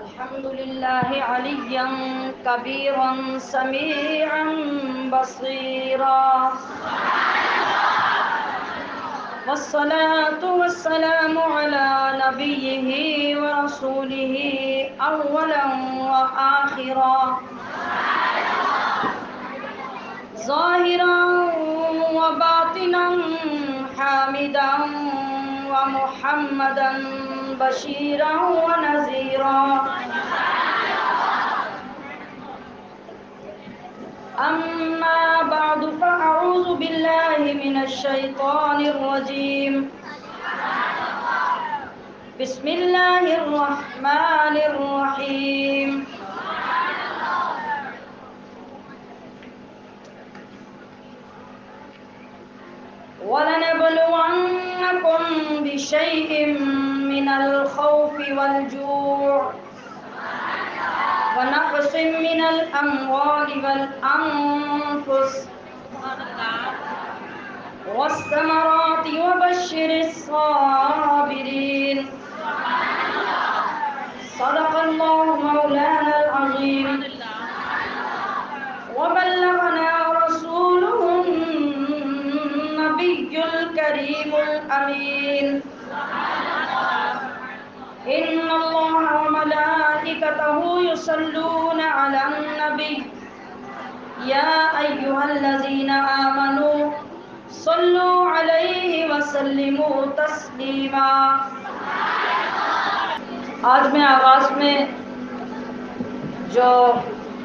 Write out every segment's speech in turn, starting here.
الحمد لله عليا كبيرا سميعا بصيرا، والصلاة والسلام على نبيه ورسوله أولا وآخرا، ظاهرا وباطنا حامدا ومحمدا بشيرا ونذيرا. أما بعد فأعوذ بالله من الشيطان الرجيم. بسم الله الرحمن الرحيم. وَلَنَبْلُوَنَّكُمْ بِشَيْءٍ مِّنَ الْخَوْفِ وَالْجُوعِ وَنَقْصٍ مِّنَ الْأَمْوَالِ وَالْأَنفُسِ وَالثَّمَرَاتِ وَبَشِّرِ الصَّابِرِينَ. صدق الله مولانا العظيم وبلغنا رسوله النبي الكريم الأمين. إن الله وملائكته يصلون على النبي يا أيها الذين آمنوا صلوا عليه وسلموا تسلیما. آج میں آغاز میں جو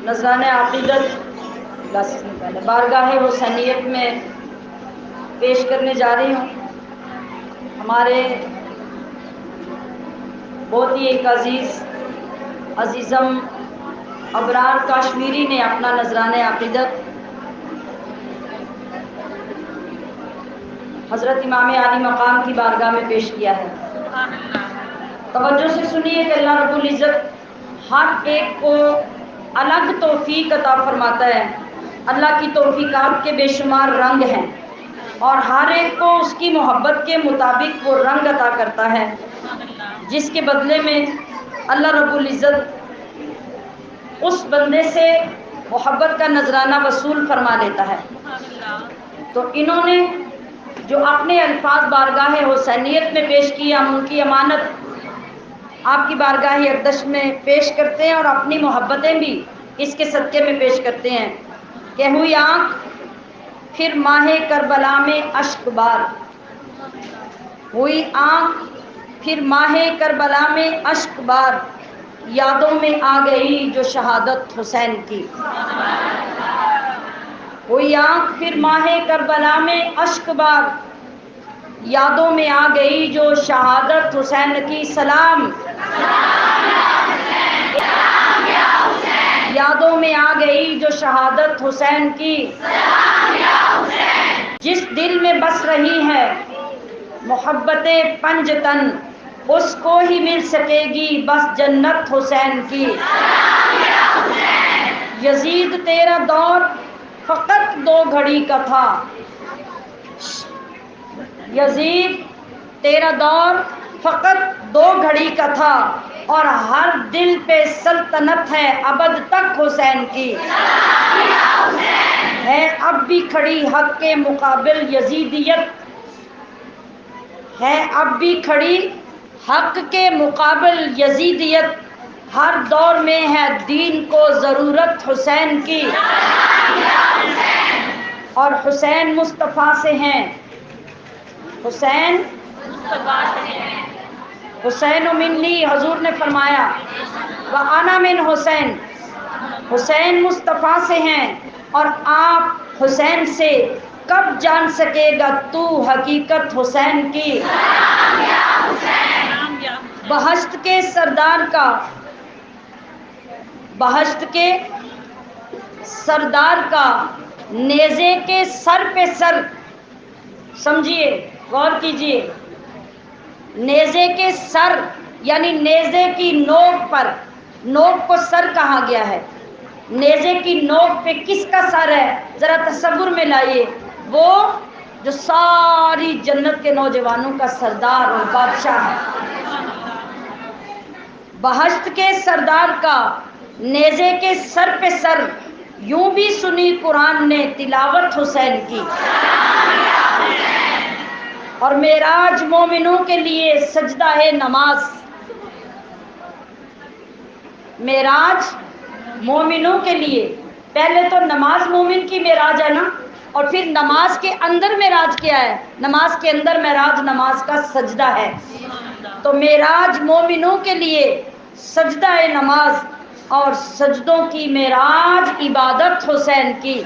نذران عقیدت بارگاہ حسینیت میں پیش کرنے جا رہی ہوں، ہمارے بہت ہی ایک عزیزم ابرار کاشمیری نے اپنا نذران عقیدت حضرت امام عالی مقام کی بارگاہ میں پیش کیا ہے. توجہ سے سنیے کہ اللہ رب العزت ہر ایک کو الگ توفیق عطا فرماتا ہے. اللہ کی توفیقات کے بے شمار رنگ ہیں اور ہر ایک کو اس کی محبت کے مطابق وہ رنگ عطا کرتا ہے، جس کے بدلے میں اللہ رب العزت اس بندے سے محبت کا نذرانہ وصول فرما لیتا ہے. تو انہوں نے جو اپنے الفاظ بارگاہ حسینیت میں پیش کیے، ہم ان کی امانت آپ کی بارگاہ اقدس میں پیش کرتے ہیں اور اپنی محبتیں بھی اس کے صدقے میں پیش کرتے ہیں. کہ ہوئی آنکھ پھر ماہ کربلا میں اشک بار، ہوئی آنکھ پھر ماہ کربلا میں اشک بار، یادوں میں آ گئی جو شہادت حسین کی. ہوئی آنکھ پھر ماہ کربلا میں اشک بار، یادوں میں آ گئی جو شہادت حسین کی. سلام یادوں میں آ گئی جو شہادت حسین کی. جس دل میں بس رہی ہے محبت پنجتن، اس کو ہی مل سکے گی بس جنت حسین کی. یزید تیرا دور فقط 2 گھڑی کا تھا، یزید تیرا دور فقط 2 گھڑی کا تھا، اور ہر دل پہ سلطنت ہے ابد تک حسین کی. ہے اب بھی کھڑی حق کے مقابل یزیدیت، ہے اب بھی کھڑی حق کے مقابل یزیدیت، ہر دور میں ہے دین کو ضرورت حسین کی. اور حسین مصطفیٰ سے ہیں، حسین حسین منی، حضور نے فرمایا وَأَنَا مِنْ حسین، حسین مصطفیٰ سے ہیں اور آپ حسین سے کب جان سکے گا تو حقیقت حسین کی. بہشت کے سردار کا، بہشت کے سردار کا نیزے کے سر پہ سر، سمجھیے غور کیجئے، نیزے کے سر یعنی نیزے کی نوک پر، نوک کو سر کہا گیا ہے، نیزے کی نوک پہ کس کا سر ہے ذرا تصور میں لائیے. وہ جو ساری جنت کے نوجوانوں کا سردار اور بادشاہ ہے. بہشت کے سردار کا نیزے کے سر پہ سر، یوں بھی سنی قرآن نے تلاوت حسین کی۔ اور معراج مومنوں کے لیے سجدہ ہے نماز، معراج مومنوں کے لیے، پہلے تو نماز مومن کی معراج ہے نا، اور پھر نماز کے اندر معراج کیا ہے؟ نماز کے اندر معراج نماز کا سجدہ ہے۔ تو معراج مومنوں کے لیے سجدہ ہے نماز، اور سجدوں کی معراج عبادت حسین کی۔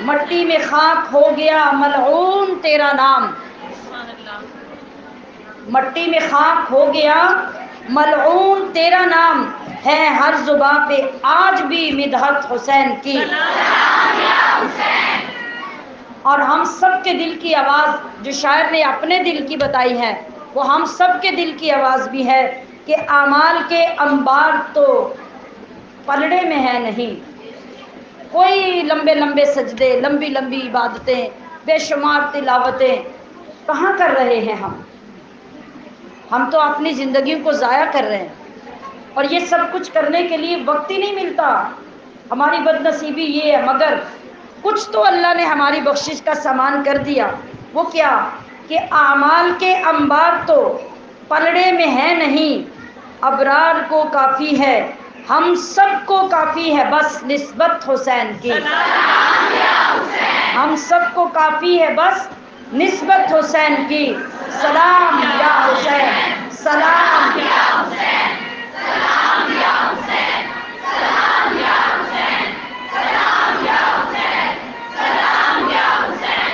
مٹی میں خاک ہو گیا ملعون تیرا نام، مٹی میں خاک ہو گیا ملعون تیرا نام، ہے ہر زباں پہ آج بھی مدحت حسین کی۔ اور ہم سب کے دل کی آواز جو شاعر نے اپنے دل کی بتائی ہے، وہ ہم سب کے دل کی آواز بھی ہے کہ اعمال کے انبار تو پلڑے میں ہے نہیں، کوئی لمبے لمبے سجدے، لمبی لمبی عبادتیں، بے شمار تلاوتیں کہاں کر رہے ہیں ہم تو اپنی زندگی کو ضائع کر رہے ہیں، اور یہ سب کچھ کرنے کے لیے وقت ہی نہیں ملتا۔ ہماری بد نصیبی یہ ہے، مگر کچھ تو اللہ نے ہماری بخشش کا سامان کر دیا۔ وہ کیا کہ اعمال کے انبار تو پلڑے میں ہے نہیں، ابرار کو کافی ہے، ہم سب کو کافی ہے بس نسبت حسین کی۔ ہم سب کو کافی ہے بس نسبت حسین کی۔ سلام یا حسین، سلام یا حسین، سلام یا حسین، سلام یا حسین، سلام یا حسین، سلام یا حسین،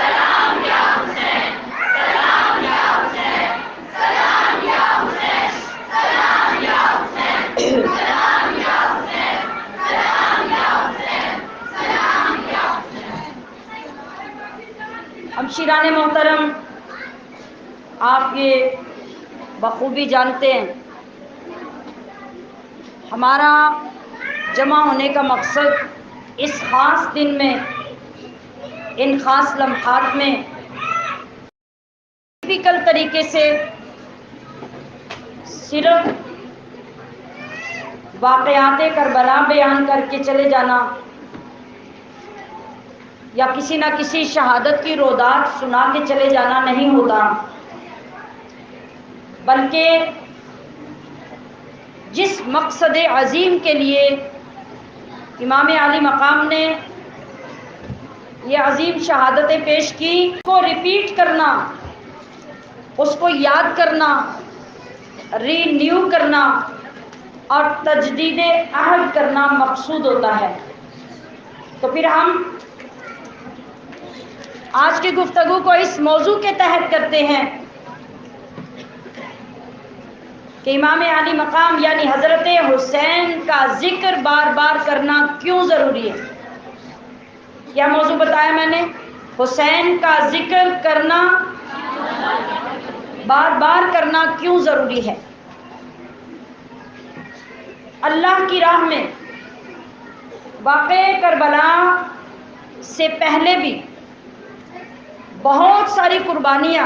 سلام یا حسین، سلام یا حسین، سلام یا حسین، سلام یا حسین، سلام یا حسین، سلام یا حسین، سلام یا حسین۔ ہمشیران محترم، آپ یہ بخوبی جانتے ہیں ہمارا جمع ہونے کا مقصد اس خاص دن میں، ان خاص لمحات میں ٹیپیکل طریقے سے صرف واقعات کربلا بیان کر کے چلے جانا یا کسی نہ کسی شہادت کی رودات سنا کے چلے جانا نہیں ہوتا، بلکہ جس مقصد عظیم کے لیے امام عالی مقام نے یہ عظیم شہادتیں پیش کی، کو ریپیٹ کرنا، اس کو یاد کرنا، ری نیو کرنا اور تجدید عہد کرنا مقصود ہوتا ہے۔ تو پھر ہم آج کی گفتگو کو اس موضوع کے تحت کرتے ہیں کہ امام عالی مقام یعنی حضرت حسین کا ذکر بار بار کرنا کیوں ضروری ہے۔ کیا موضوع بتایا میں نے؟ حسین کا ذکر کرنا، بار بار کرنا کیوں ضروری ہے۔ اللہ کی راہ میں واقعہ کربلا سے پہلے بھی بہت ساری قربانیاں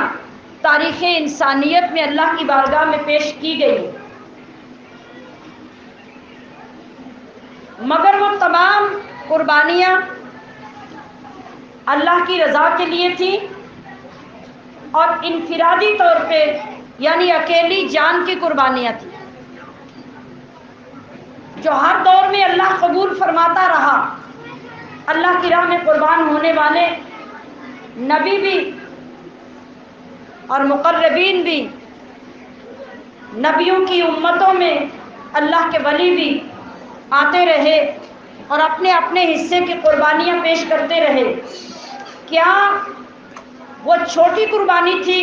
تاریخ انسانیت میں اللہ کی بارگاہ میں پیش کی گئی، مگر وہ تمام قربانیاں اللہ کی رضا کے لیے تھی اور انفرادی طور پہ یعنی اکیلی جان کی قربانیاں تھیں جو ہر دور میں اللہ قبول فرماتا رہا۔ اللہ کی راہ میں قربان ہونے والے نبی بھی اور مقربین بھی، نبیوں کی امتوں میں اللہ کے ولی بھی آتے رہے اور اپنے اپنے حصے کی قربانیاں پیش کرتے رہے۔ کیا وہ چھوٹی قربانی تھی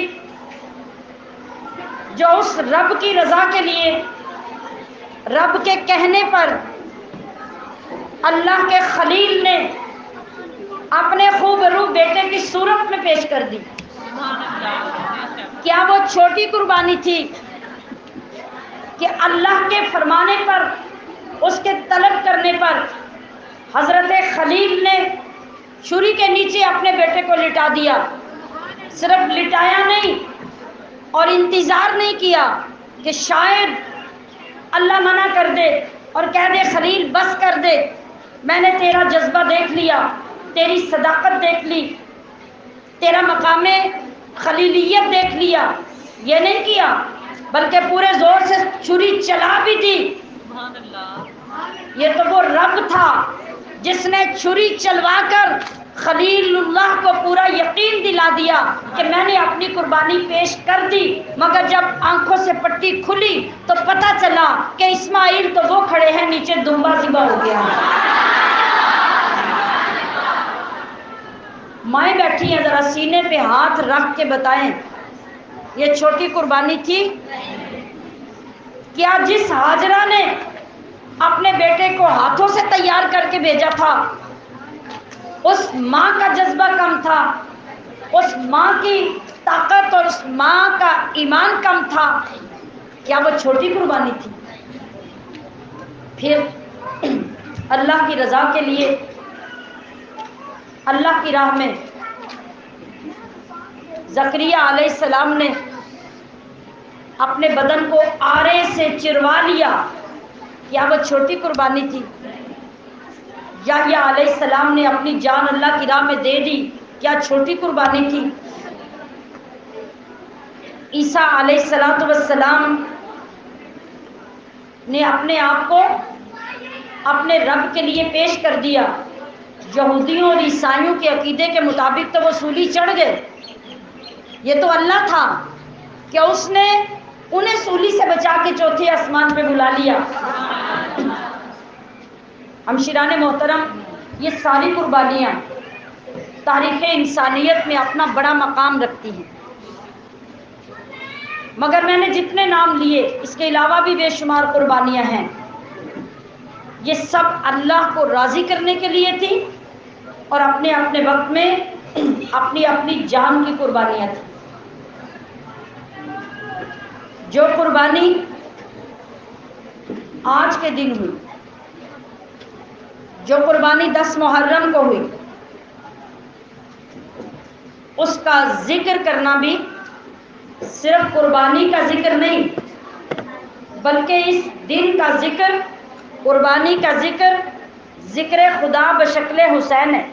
جو اس رب کی رضا کے لیے، رب کے کہنے پر اللہ کے خلیل نے اپنے خوبرو بیٹے کی صورت میں پیش کر دی؟ کیا وہ چھوٹی قربانی تھی کہ اللہ کے فرمانے پر، اس کے طلب کرنے پر حضرت خلیل نے چھری کے نیچے اپنے بیٹے کو لٹا دیا؟ صرف لٹایا نہیں اور انتظار نہیں کیا، کہ شاید اللہ منع کر دے اور کہہ دے خلیل بس کر دے، میں نے تیرا جذبہ دیکھ لیا، تیری صداقت دیکھ لی، تیرا مقام خلیلیت دیکھ لیا. یہ نہیں کیا، بلکہ پورے زور سے چھری چلا بھی دی. یہ تو وہ رب تھا جس نے چھری چلوا کر خلیل اللہ کو پورا یقین دلا دیا کہ میں نے اپنی قربانی پیش کر دی. مگر جب آنکھوں سے پٹی کھلی تو پتہ چلا کہ اسماعیل تو وہ کھڑے ہیں، نیچے دمبا ذبح ہو گیا. مائیں بیٹھی ہیں، ذرا سینے پہ ہاتھ رکھ کے بتائیں یہ چھوٹی قربانی تھی؟ کیا جس ہاجرہ نے اپنے بیٹے کو ہاتھوں سے تیار کر کے بھیجا تھا اس ماں کا جذبہ کم تھا؟ اس ماں کی طاقت اور اس ماں کا ایمان کم تھا؟ کیا وہ چھوٹی قربانی تھی؟ پھر اللہ کی رضا کے لیے اللہ کی راہ میں زکریہ علیہ السلام نے اپنے بدن کو آرے سے چروا لیا. کیا وہ چھوٹی قربانی تھی؟ یحییٰ علیہ السلام نے اپنی جان اللہ کی راہ میں دے دی. کیا چھوٹی قربانی تھی؟ عیسیٰ علیہ السلام نے اپنے آپ کو اپنے رب کے لیے پیش کر دیا. یہودیوں اور عیسائیوں کے عقیدے کے مطابق تو وہ سولی چڑھ گئے. یہ تو اللہ تھا کہ اس نے انہیں سولی سے بچا کے چوتھے آسمان پہ بلا لیا. ہمشیران محترم، یہ ساری قربانیاں تاریخ انسانیت میں اپنا بڑا مقام رکھتی ہیں. مگر میں نے جتنے نام لیے اس کے علاوہ بھی بے شمار قربانیاں ہیں. یہ سب اللہ کو راضی کرنے کے لیے تھی اور اپنے اپنے وقت میں اپنی اپنی جان کی قربانیاں تھیں. جو قربانی آج کے دن ہوئی، جو قربانی 10 محرم کو ہوئی، اس کا ذکر کرنا بھی صرف قربانی کا ذکر نہیں بلکہ اس دن کا ذکر، قربانی کا ذکر، ذکر خدا بشکل حسین ہے.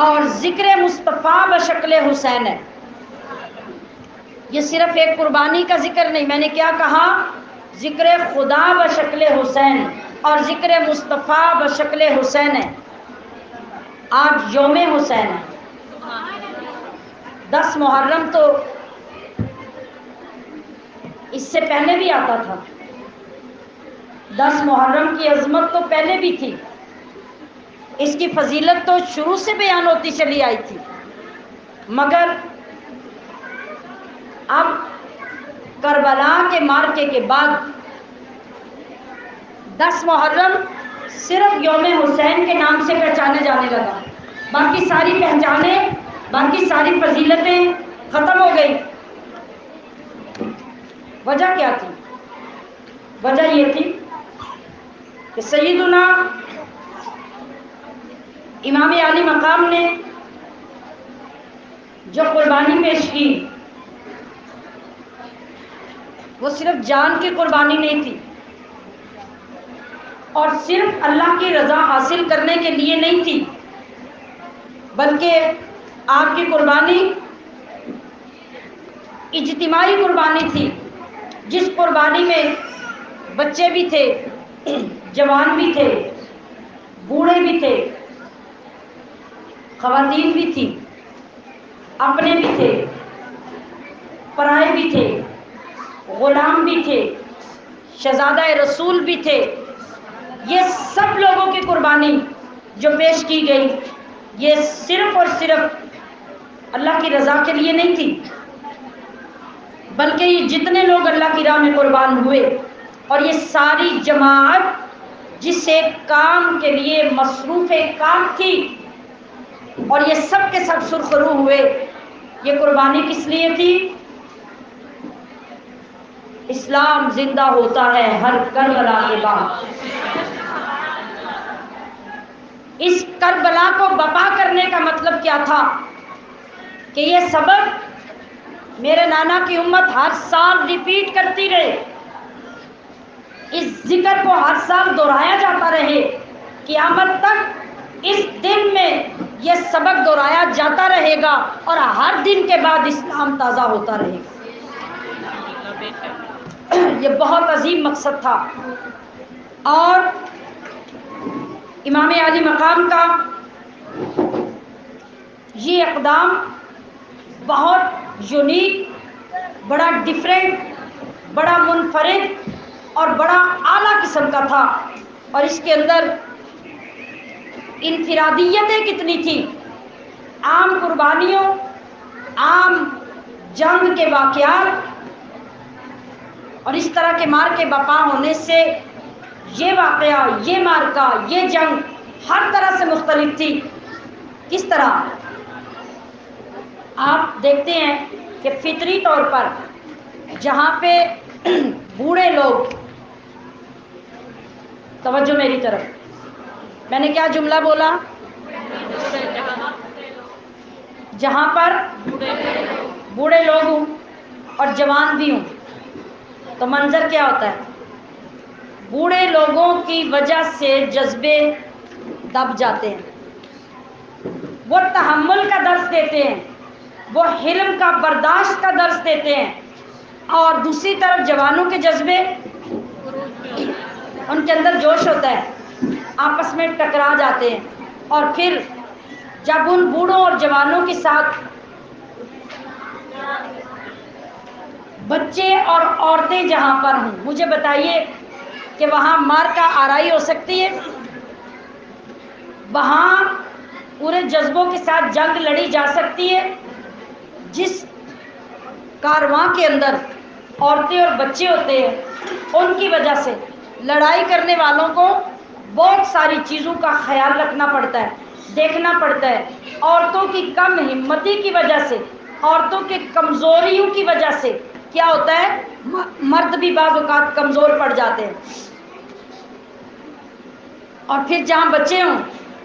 اور ذکر مصطفیٰ بشکل حسین ہے. یہ صرف ایک قربانی کا ذکر نہیں، میں نے کیا کہا؟ ذکر خدا بشکل حسین اور ذکر مصطفیٰ بشکل حسین ہے. آج یوم حسین ہے. 10 محرم تو اس سے پہلے بھی آتا تھا. 10 محرم کی عظمت تو پہلے بھی تھی، اس کی فضیلت تو شروع سے بیان ہوتی چلی آئی تھی. مگر اب کربلا کے مارکے کے بعد 10 محرم صرف یوم حسین کے نام سے پہچانے جانے لگا. باقی ساری پہچانیں، باقی ساری فضیلتیں ختم ہو گئی. وجہ کیا تھی؟ وجہ یہ تھی کہ سیدنا امام علی مقام نے جو قربانی پیش کی وہ صرف جان کی قربانی نہیں تھی اور صرف اللہ کی رضا حاصل کرنے کے لیے نہیں تھی، بلکہ آپ کی قربانی اجتماعی قربانی تھی، جس قربانی میں بچے بھی تھے، جوان بھی تھے، بوڑھے بھی تھے، خواتین بھی تھی، اپنے بھی تھے، پرائے بھی تھے، غلام بھی تھے، شہزادہ رسول بھی تھے. یہ سب لوگوں کی قربانی جو پیش کی گئی یہ صرف اور صرف اللہ کی رضا کے لیے نہیں تھی، بلکہ یہ جتنے لوگ اللہ کی راہ میں قربان ہوئے اور یہ ساری جماعت جس ایک کام کے لیے مصروف کام تھی اور یہ سب کے سب سرخرو ہوئے، یہ قربانی کس لیے تھی؟ اسلام زندہ ہوتا ہے ہر کربلا کے بعد. اس کربلا کو بپا کرنے کا مطلب کیا تھا کہ یہ سبق میرے نانا کی امت ہر سال ریپیٹ کرتی رہے، اس ذکر کو ہر سال دہرایا جاتا رہے، قیامت تک اس دن میں یہ سبق دہرایا جاتا رہے گا اور ہر دن کے بعد اسلام تازہ ہوتا رہے گا۔ یہ بہت عظیم مقصد تھا، اور امام عالی مقام کا یہ اقدام بہت یونیک، بڑا ڈیفرنٹ، بڑا منفرد اور بڑا اعلیٰ قسم کا تھا، اور اس کے اندر انفرادیتیں کتنی تھیں، عام قربانیوں، عام جنگ کے واقعات اور اس طرح کے مار کے بپا ہونے سے یہ واقعہ، یہ مارکا، یہ جنگ ہر طرح سے مختلف تھی۔ کس طرح آپ دیکھتے ہیں کہ فطری طور پر جہاں پہ بوڑھے لوگ، توجہ میری طرف، میں نے کیا جملہ بولا؟ جہاں پر بوڑھے لوگ ہوں اور جوان بھی ہوں تو منظر کیا ہوتا ہے؟ بوڑھے لوگوں کی وجہ سے جذبے دب جاتے ہیں، وہ تحمل کا درس دیتے ہیں، وہ حلم کا، برداشت کا درس دیتے ہیں، اور دوسری طرف جوانوں کے جذبے، ان کے اندر جوش ہوتا ہے، آپس میں ٹکرا جاتے ہیں، اور پھر جب ان بوڑھوں اور جوانوں کے ساتھ بچے اور عورتیں جہاں پر ہوں، مجھے بتائیے کہ وہاں مار کا آرائی ہو سکتی ہے؟ وہاں پورے جذبوں کے ساتھ جنگ لڑی جا سکتی ہے؟ جس کارواں کے اندر عورتیں اور بچے ہوتے ہیں، ان کی وجہ سے لڑائی کرنے والوں کو بہت ساری چیزوں کا خیال رکھنا پڑتا ہے، دیکھنا پڑتا ہے۔ عورتوں کی کم ہمتی کی وجہ سے، عورتوں کے کمزوریوں کی وجہ سے کیا ہوتا ہے، مرد بھی بعض اوقات کمزور پڑ جاتے ہیں، اور پھر جہاں بچے ہوں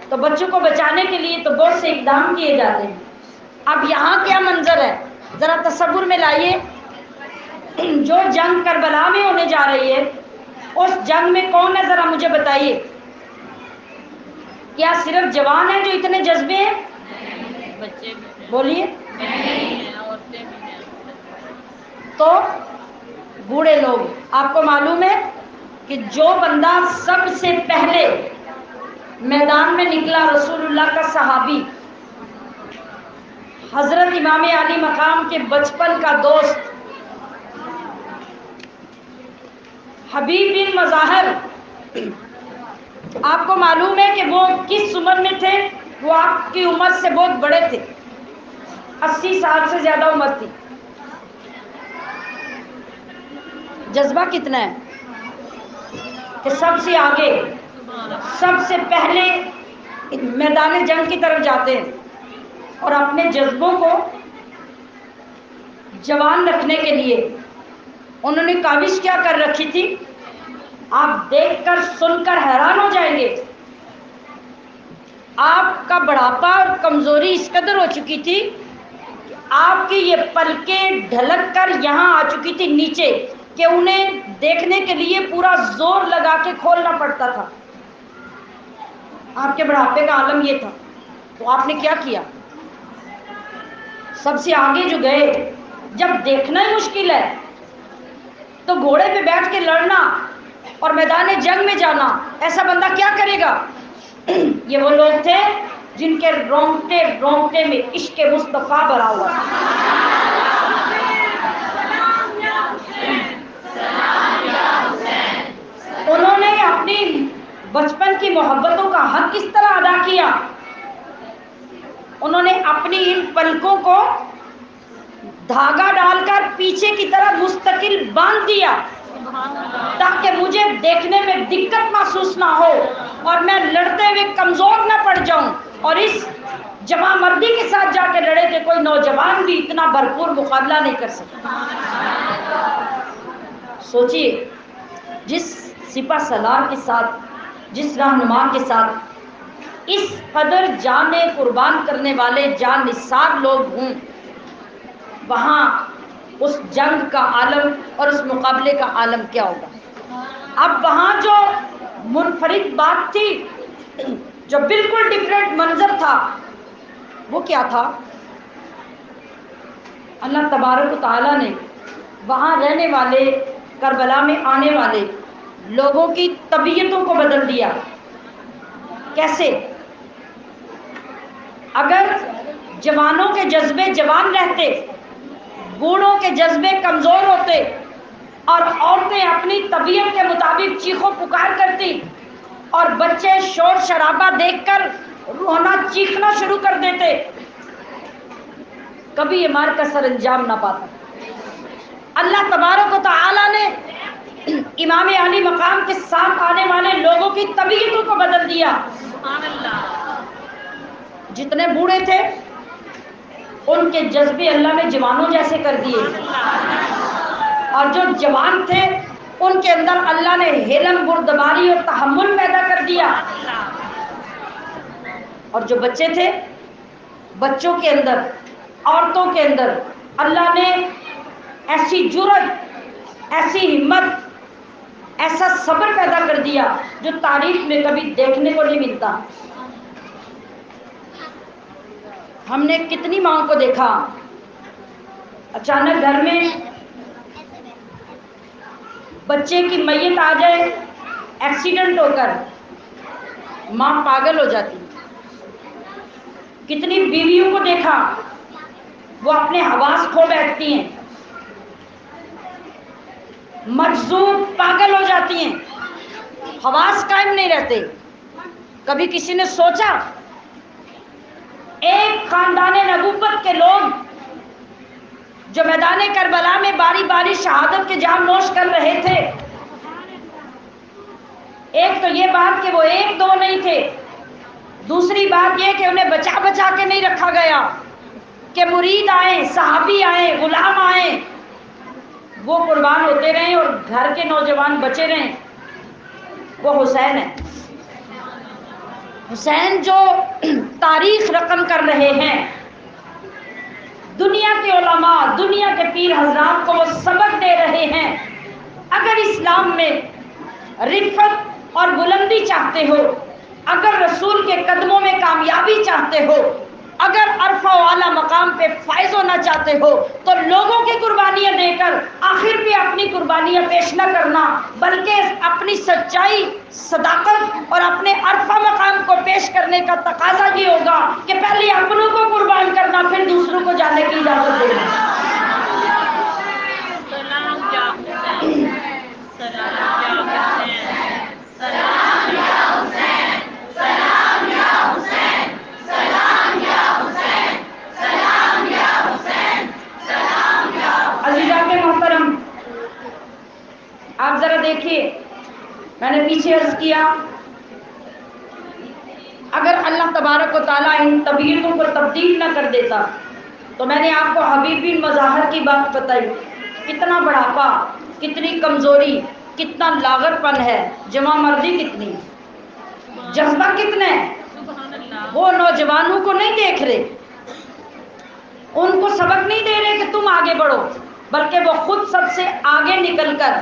تو بچوں کو بچانے کے لیے تو بہت سے اقدام کیے جاتے ہیں۔ اب یہاں کیا منظر ہے، ذرا تصور میں لائیے، جو جنگ کربلا میں ہونے جا رہی ہے، اس جنگ میں کون ہے ذرا مجھے بتائیے؟ کیا صرف جوان ہیں جو اتنے جذبے ہیں؟ بچے بولیے، تو بوڑھے لوگ۔ آپ کو معلوم ہے کہ جو بندہ سب سے پہلے میدان میں نکلا، رسول اللہ کا صحابی، حضرت امام علی مقام کے بچپن کا دوست حبیب بن مظاہر، آپ کو معلوم ہے کہ وہ کس عمر میں تھے؟ وہ آپ کی عمر سے بہت بڑے تھے، 80 سال سے زیادہ عمر تھی۔ جذبہ کتنا ہے کہ سب سے آگے، سب سے پہلے میدان جنگ کی طرف جاتے ہیں، اور اپنے جذبوں کو جوان رکھنے کے لیے انہوں نے کاوش کیا کر رکھی تھی، آپ دیکھ کر سن کر حیران ہو جائیں گے۔ آپ کا بڑھاپا اور کمزوری اس قدر ہو چکی تھی کہ آپ کی یہ پلکیں ڈھلک کر یہاں آ چکی تھی نیچے، کہ انہیں دیکھنے کے لیے پورا زور لگا کے کھولنا پڑتا تھا۔ آپ کے بڑھاپے کا عالم یہ تھا، تو آپ نے کیا کیا؟ سب سے آگے جو گئے، جب دیکھنا ہی مشکل ہے تو گھوڑے پہ بیٹھ کے لڑنا اور میدان جنگ میں جانا، ایسا بندہ کیا کرے گا؟ یہ وہ لوگ تھے جن کے رونگٹے رونگٹے میں عشق مصطفیٰ بھرا ہوا تھا۔ انہوں نے اپنی بچپن کی محبتوں کا حق کس طرح ادا کیا؟ انہوں نے اپنی ان پلکوں کو دھاگا ڈال کر پیچھے کی طرف مستقل باندھ دیا تاکہ مجھے دیکھنے میں دقت محسوس نہ ہو اور میں لڑتے ہوئے کمزور نہ پڑ جاؤں۔ اور اس جمع مردی کے ساتھ جا کے لڑے تھے، کوئی نوجوان بھی اتنا بھرپور مقابلہ نہیں کر سکتا۔ سوچئے، جس سپہ سالار کے ساتھ، جس رہنما کے ساتھ اس قدر جانیں قربان کرنے والے جان نثار لوگ ہوں، وہاں اس جنگ کا عالم اور اس مقابلے کا عالم کیا ہوگا۔ اب وہاں جو منفرد بات تھی، جو بالکل ڈفرینٹ منظر تھا، وہ کیا تھا؟ اللہ تبارک و تعالیٰ نے وہاں رہنے والے، کربلا میں آنے والے لوگوں کی طبیعتوں کو بدل دیا۔ کیسے؟ اگر جوانوں کے جذبے جوان رہتے، بوڑھوں کے جذبے کمزور ہوتے، اور عورتیں اپنی طبیعت کے مطابق چیخو پکار کرتی، اور بچے شور شرابہ دیکھ کر رونا چیخنا شروع کر دیتے، کبھی یہ مار کا سر انجام نہ پاتا۔ اللہ تبارک و تعالیٰ نے امام علی مقام کے ساتھ آنے والے لوگوں کی طبیعتوں کو بدل دیا۔ جتنے بوڑھے تھے ان کے جذبے اللہ نے جوانوں جیسے کر دیے، اور جو جوان تھے ان کے اندر اللہ نے حلم، بردباری اور تحمل پیدا کر دیا، اور جو بچے تھے، بچوں کے اندر، عورتوں کے اندر اللہ نے ایسی جرأت، ایسی ہمت، ایسا صبر پیدا کر دیا جو تاریخ میں کبھی دیکھنے کو نہیں ملتا۔ ہم نے کتنی ماں کو دیکھا، اچانک گھر میں بچے کی میت آ جائے ایکسیڈنٹ ہو کر، ماں پاگل ہو جاتی۔ کتنی بیویوں کو دیکھا، وہ اپنے حواس کھو بیٹھتی ہیں، مجذوب، پاگل ہو جاتی ہیں، حواس قائم نہیں رہتے۔ کبھی کسی نے سوچا ایک خاندان نبوت کے لوگ جو میدان کربلا میں باری باری شہادت کے جام نوش کر رہے تھے، ایک تو یہ بات کہ وہ ایک دو نہیں تھے، دوسری بات یہ کہ انہیں بچا بچا کے نہیں رکھا گیا، کہ مرید آئیں، صحابی آئیں، غلام آئیں، وہ قربان ہوتے رہیں اور گھر کے نوجوان بچے رہیں۔ وہ حسین ہے، حسین جو تاریخ رقم کر رہے ہیں، دنیا کے علماء، دنیا کے پیر حضرات کو وہ سبق دے رہے ہیں۔ اگر اسلام میں رفعت اور بلندی چاہتے ہو، اگر رسول کے قدموں میں کامیابی چاہتے ہو، اگر عرفہ و اعلیٰ مقام پہ فائز ہونا چاہتے ہو، تو لوگوں کی قربانیاں دے کر آخر پہ اپنی قربانیاں پیش نہ کرنا، بلکہ اپنی سچائی، صداقت اور اپنے عرفہ مقام کو پیش کرنے کا تقاضا یہ ہوگا کہ پہلے اپنوں کو قربان کرنا، پھر دوسروں کو جانے کی اجازت دینا۔ آپ ذرا دیکھیے، میں نے پیچھے عرض کیا، اگر اللہ تبارک و تعالیٰ ان طبیعتوں کو تبدیل نہ کر دیتا تو میں نے آپ کو حبیب بن مظاہر کی بات بتائی، کتنا بڑھاپا، کتنی کمزوری، کتنا لاغر پن ہے، جمع مردی کتنی، جذبہ کتنے، وہ نوجوانوں کو نہیں دیکھ رہے، ان کو سبق نہیں دے رہے کہ تم آگے بڑھو، بلکہ وہ خود سب سے آگے نکل کر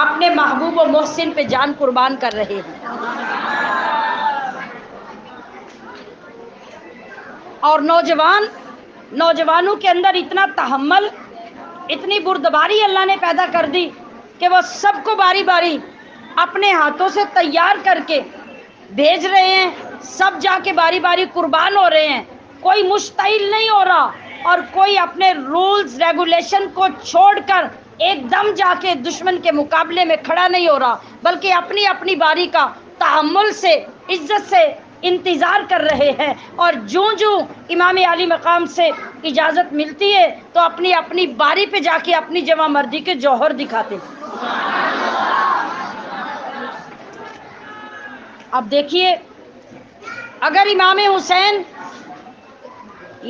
اپنے محبوب و محسن پہ جان قربان کر رہے ہیں۔ اور نوجوانوں کے اندر اتنا تحمل، اتنی بردباری اللہ نے پیدا کر دی کہ وہ سب کو باری باری اپنے ہاتھوں سے تیار کر کے بھیج رہے ہیں، سب جا کے باری باری قربان ہو رہے ہیں، کوئی مشتعل نہیں ہو رہا، اور کوئی اپنے رولز ریگولیشن کو چھوڑ کر ایک دم جا کے دشمن کے مقابلے میں کھڑا نہیں ہو رہا، بلکہ اپنی اپنی باری کا تحمل سے، عزت سے انتظار کر رہے ہیں، اور جوں امام علی مقام سے اجازت ملتی ہے تو اپنی اپنی باری پہ جا کے اپنی جمع مردی کے جوہر دکھاتے ہیں۔ اب دیکھیے، اگر امام حسین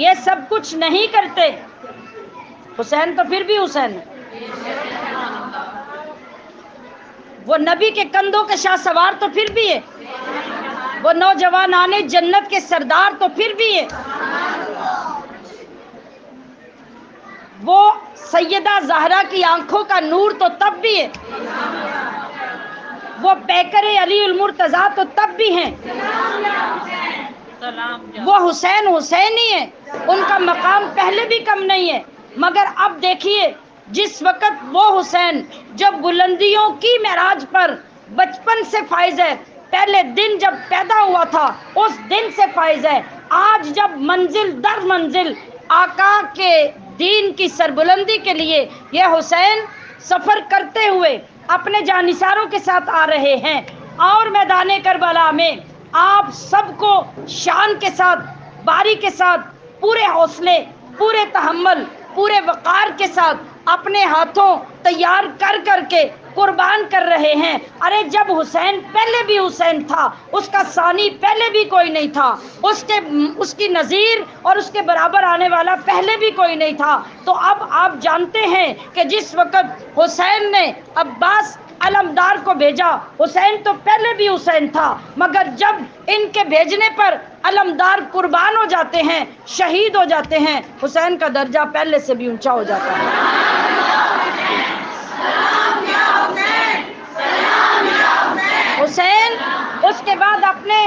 یہ سب کچھ نہیں کرتے، حسین تو پھر بھی حسین ہے، وہ نبی کے کندھوں کے شاہ سوار تو پھر بھی ہے، وہ نوجوانان جنت کے سردار تو پھر بھی ہیں، وہ سیدہ زہرا کی آنکھوں کا نور تو تب بھی ہے، وہ پیکر علی المرتضیٰ تو تب بھی ہیں، وہ حسین حسینی ہیں، ان کا مقام پہلے بھی کم نہیں ہے۔ مگر اب دیکھیے، جس وقت وہ حسین جو بلندیوں کی معراج پر بچپن سے فائز ہے، پہلے دن جب پیدا ہوا تھا اس دن سے فائز ہے، آج جب منزل در منزل آقا کے دین کی سربلندی کے لیے یہ حسین سفر کرتے ہوئے اپنے جانثاروں کے ساتھ آ رہے ہیں، اور میدان کربلا میں آپ سب کو شان کے ساتھ، باری کے ساتھ، پورے حوصلے، پورے تحمل، پورے وقار کے ساتھ اپنے ہاتھوں تیار کر کر کے قربان کر رہے ہیں۔ ارے جب حسین پہلے بھی حسین تھا، اس کا ثانی پہلے بھی کوئی نہیں تھا، اس کی نظیر اور اس کے برابر آنے والا پہلے بھی کوئی نہیں تھا، تو اب آپ جانتے ہیں کہ جس وقت حسین نے عباس علمدار کو بھیجا، حسین تو پہلے بھی حسین تھا، مگر جب ان کے بھیجنے پر علمدار قربان ہو جاتے ہیں، شہید ہو جاتے ہیں، حسین کا درجہ پہلے سے بھی اونچا ہو جاتا ہے۔ حسین اس کے بعد اپنے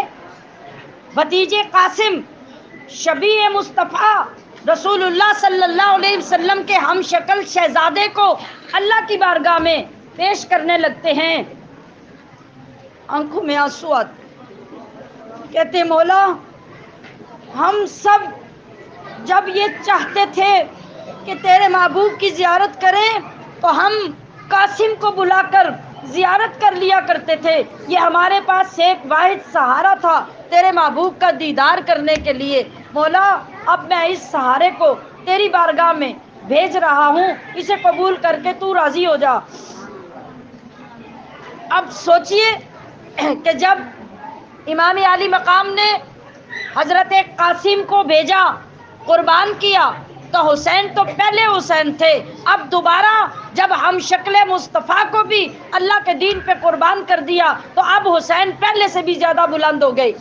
بھتیجے قاسم، شبیہ مصطفیٰ رسول اللہ صلی اللہ علیہ وسلم کے ہم شکل شہزادے کو اللہ کی بارگاہ میں پیش کرنے لگتے ہیں۔ آنکھوں میں آنسو آتے، کہتے مولا ہم سب جب یہ چاہتے تھے کہ تیرے محبوب کی زیارت کریں تو ہم قاسم کو بلا کر زیارت کر لیا کرتے تھے، یہ ہمارے پاس ایک واحد سہارا تھا تیرے محبوب کا دیدار کرنے کے لیے۔ مولا اب میں اس سہارے کو تیری بارگاہ میں بھیج رہا ہوں، اسے قبول کر کے تو راضی ہو جا۔ اب سوچئے کہ جب امام عالی مقام نے حضرت قاسم کو بھیجا، قربان کیا، تو حسین تو پہلے حسین تھے، اب دوبارہ جب ہم شکل مصطفیٰ کو بھی اللہ کے دین پہ قربان کر دیا تو اب حسین پہلے سے بھی زیادہ بلند ہو گئی۔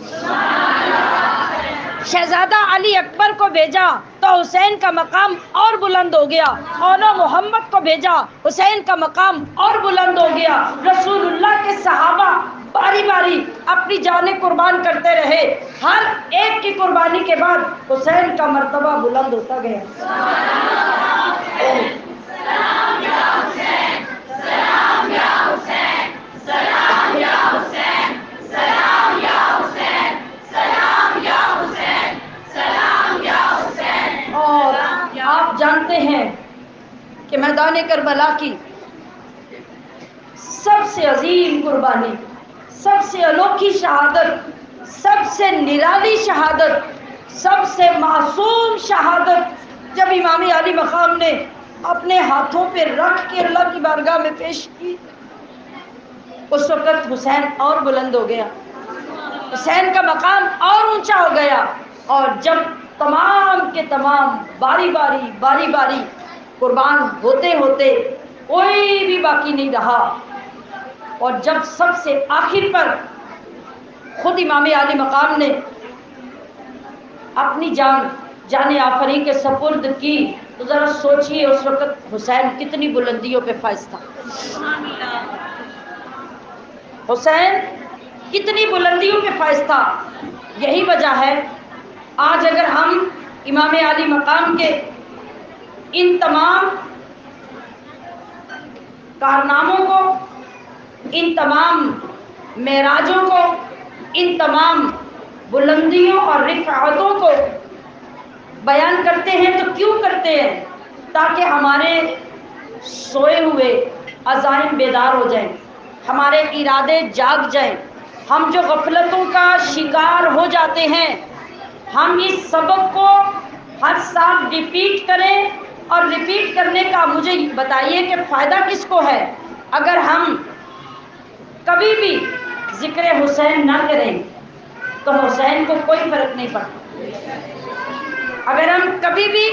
شہزادہ علی اکبر کو بھیجا تو حسین کا مقام اور بلند ہو گیا، اولا محمد کو بھیجا، حسین کا مقام اور بلند ہو گیا۔ رسول اللہ کے صحابہ باری باری اپنی جانیں قربان کرتے رہے، ہر ایک کی قربانی کے بعد حسین کا مرتبہ بلند ہوتا گیا۔ سلام یا حسین، سلام یا حسین، سلام یا حسین، سلام یا حسین، سلام یا حسین، سلام یا حسین۔ اور آپ جانتے ہیں کہ میدان کربلا کی سب سے عظیم قربانی، سب سے انوکھی شہادت، سب سے نرالی شہادت، سب سے معصوم شہادت جب امام علی مقام نے اپنے ہاتھوں پہ رکھ کے اللہ کی بارگاہ میں پیش کی، اس وقت حسین اور بلند ہو گیا، حسین کا مقام اور اونچا ہو گیا، اور جب تمام کے تمام باری باری قربان ہوتے ہوتے کوئی بھی باقی نہیں رہا، اور جب سب سے آخر پر خود امام علی مقام نے اپنی جان آفریں کے سپرد کی، تو ذرا سوچئے اس وقت حسین کتنی بلندیوں پہ فائز تھا، حسین کتنی بلندیوں پہ فائز تھا۔ یہی وجہ ہے آج اگر ہم امام علی مقام کے ان تمام کارناموں کو، ان تمام معراجوں کو، ان تمام بلندیوں اور رفعتوں کو بیان کرتے ہیں تو کیوں کرتے ہیں؟ تاکہ ہمارے سوئے ہوئے عزائم بیدار ہو جائیں، ہمارے ارادے جاگ جائیں، ہم جو غفلتوں کا شکار ہو جاتے ہیں ہم اس سبق کو ہر سال ریپیٹ کریں، اور ریپیٹ کرنے کا مجھے بتائیے کہ فائدہ کس کو ہے؟ اگر ہم کبھی بھی ذکر حسین نہ کریں تو حسین کو کوئی فرق نہیں پڑتا، اگر ہم کبھی بھی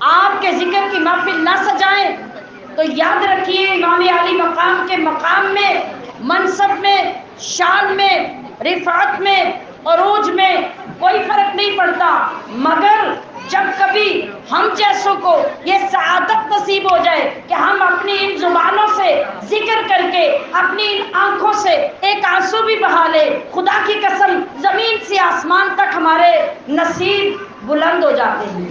آپ کے ذکر کی محفل نہ سجائیں تو یاد رکھیے امام علی مقام کے مقام میں، منصب میں، شان میں رفعت میں، عروج میں کوئی فرق نہیں پڑتا، مگر جب کبھی ہم جیسوں کو یہ سعادت نصیب ہو جائے کہ ہم اپنی ان زبانوں سے ذکر کر کے، اپنی ان آنکھوں سے ایک آنسو بھی بہا لے، خدا کی قسم زمین سے آسمان تک ہمارے نصیب بلند ہو جاتے ہیں،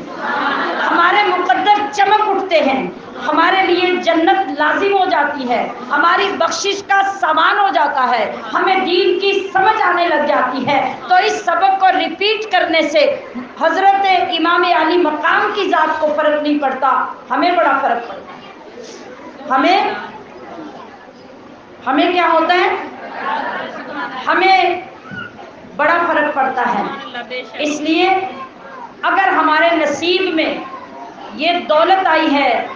ہمارے مقدر چمک اٹھتے ہیں، ہمارے لیے جنت لازم ہو جاتی ہے، ہماری بخشش کا سامان ہو جاتا ہے، ہمیں دین کی سمجھ آنے لگ جاتی ہے۔ تو اس سبق کو ریپیٹ کرنے سے حضرت امام علی مقام کی ذات کو فرق نہیں پڑتا، ہمیں بڑا فرق پڑتا ہے۔ ہمیں کیا ہوتا ہے؟ ہمیں بڑا فرق پڑتا ہے۔ اس لیے اگر ہمارے نصیب میں یہ دولت آئی ہے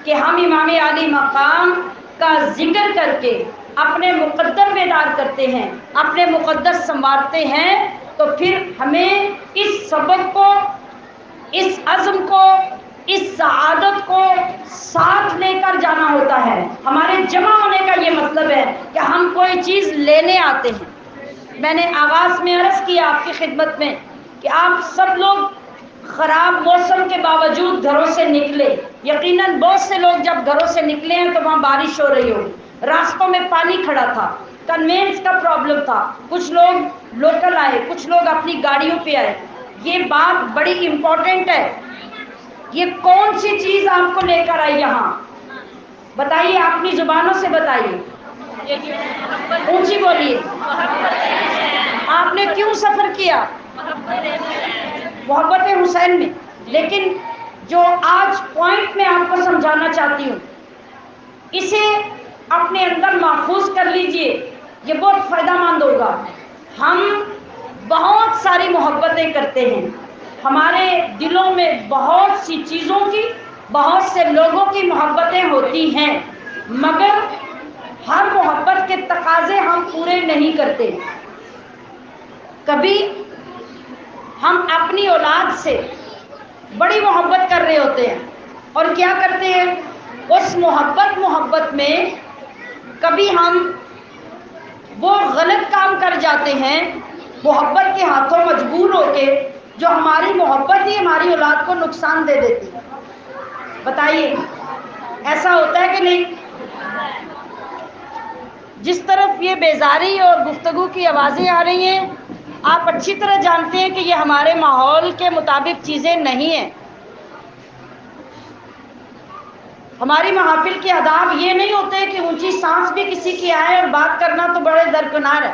کہ ہم امام علی مقام کا ذکر کر کے اپنے مقدر بیدار کرتے ہیں، اپنے مقدر سنوارتے ہیں، تو پھر ہمیں اس سبق کو، اس عزم کو، اس سعادت کو ساتھ لے کر جانا ہوتا ہے۔ ہمارے جمع ہونے کا یہ مطلب ہے کہ ہم کوئی چیز لینے آتے ہیں۔ میں نے آغاز میں عرض کیا آپ کی خدمت میں کہ آپ سب لوگ خراب موسم کے باوجود گھروں سے نکلے، یقیناً بہت سے لوگ جب گھروں سے نکلے ہیں تو وہاں بارش ہو رہی ہوگی، راستوں میں پانی کھڑا تھا، کنوینس کا پرابلم تھا، کچھ لوگ لوکل آئے، کچھ لوگ اپنی گاڑیوں پہ آئے۔ یہ بات بڑی امپورٹنٹ ہے، یہ کون سی چیز آپ کو لے کر آئی یہاں؟ بتائیے، اپنی زبانوں سے بتائیے، اونچی بولیے، آپ نے کیوں سفر کیا؟ محبت حسین میں۔ لیکن جو آج پوائنٹ میں آپ کو سمجھانا چاہتی ہوں، اسے اپنے اندر محفوظ کر لیجئے، یہ بہت فائدہ مند ہوگا۔ ہم بہت ساری محبتیں کرتے ہیں، ہمارے دلوں میں بہت سی چیزوں کی، بہت سے لوگوں کی محبتیں ہوتی ہیں، مگر ہر محبت کے تقاضے ہم پورے نہیں کرتے۔ کبھی ہم اپنی اولاد سے بڑی محبت کر رہے ہوتے ہیں اور کیا کرتے ہیں، اس محبت میں کبھی ہم وہ غلط کام کر جاتے ہیں، محبت کے ہاتھوں مجبور ہو کے، جو ہماری محبت ہی ہماری اولاد کو نقصان دے دیتی ہے۔ بتائیے، ایسا ہوتا ہے کہ نہیں؟ جس طرف یہ بیزاری اور گفتگو کی آوازیں آ رہی ہیں، آپ اچھی طرح جانتے ہیں کہ یہ ہمارے ماحول کے مطابق چیزیں نہیں ہیں۔ ہماری محافل کے آداب یہ نہیں ہوتے کہ اونچی سانس بھی کسی کی آئے اور بات کرنا تو بڑے درکنار ہے۔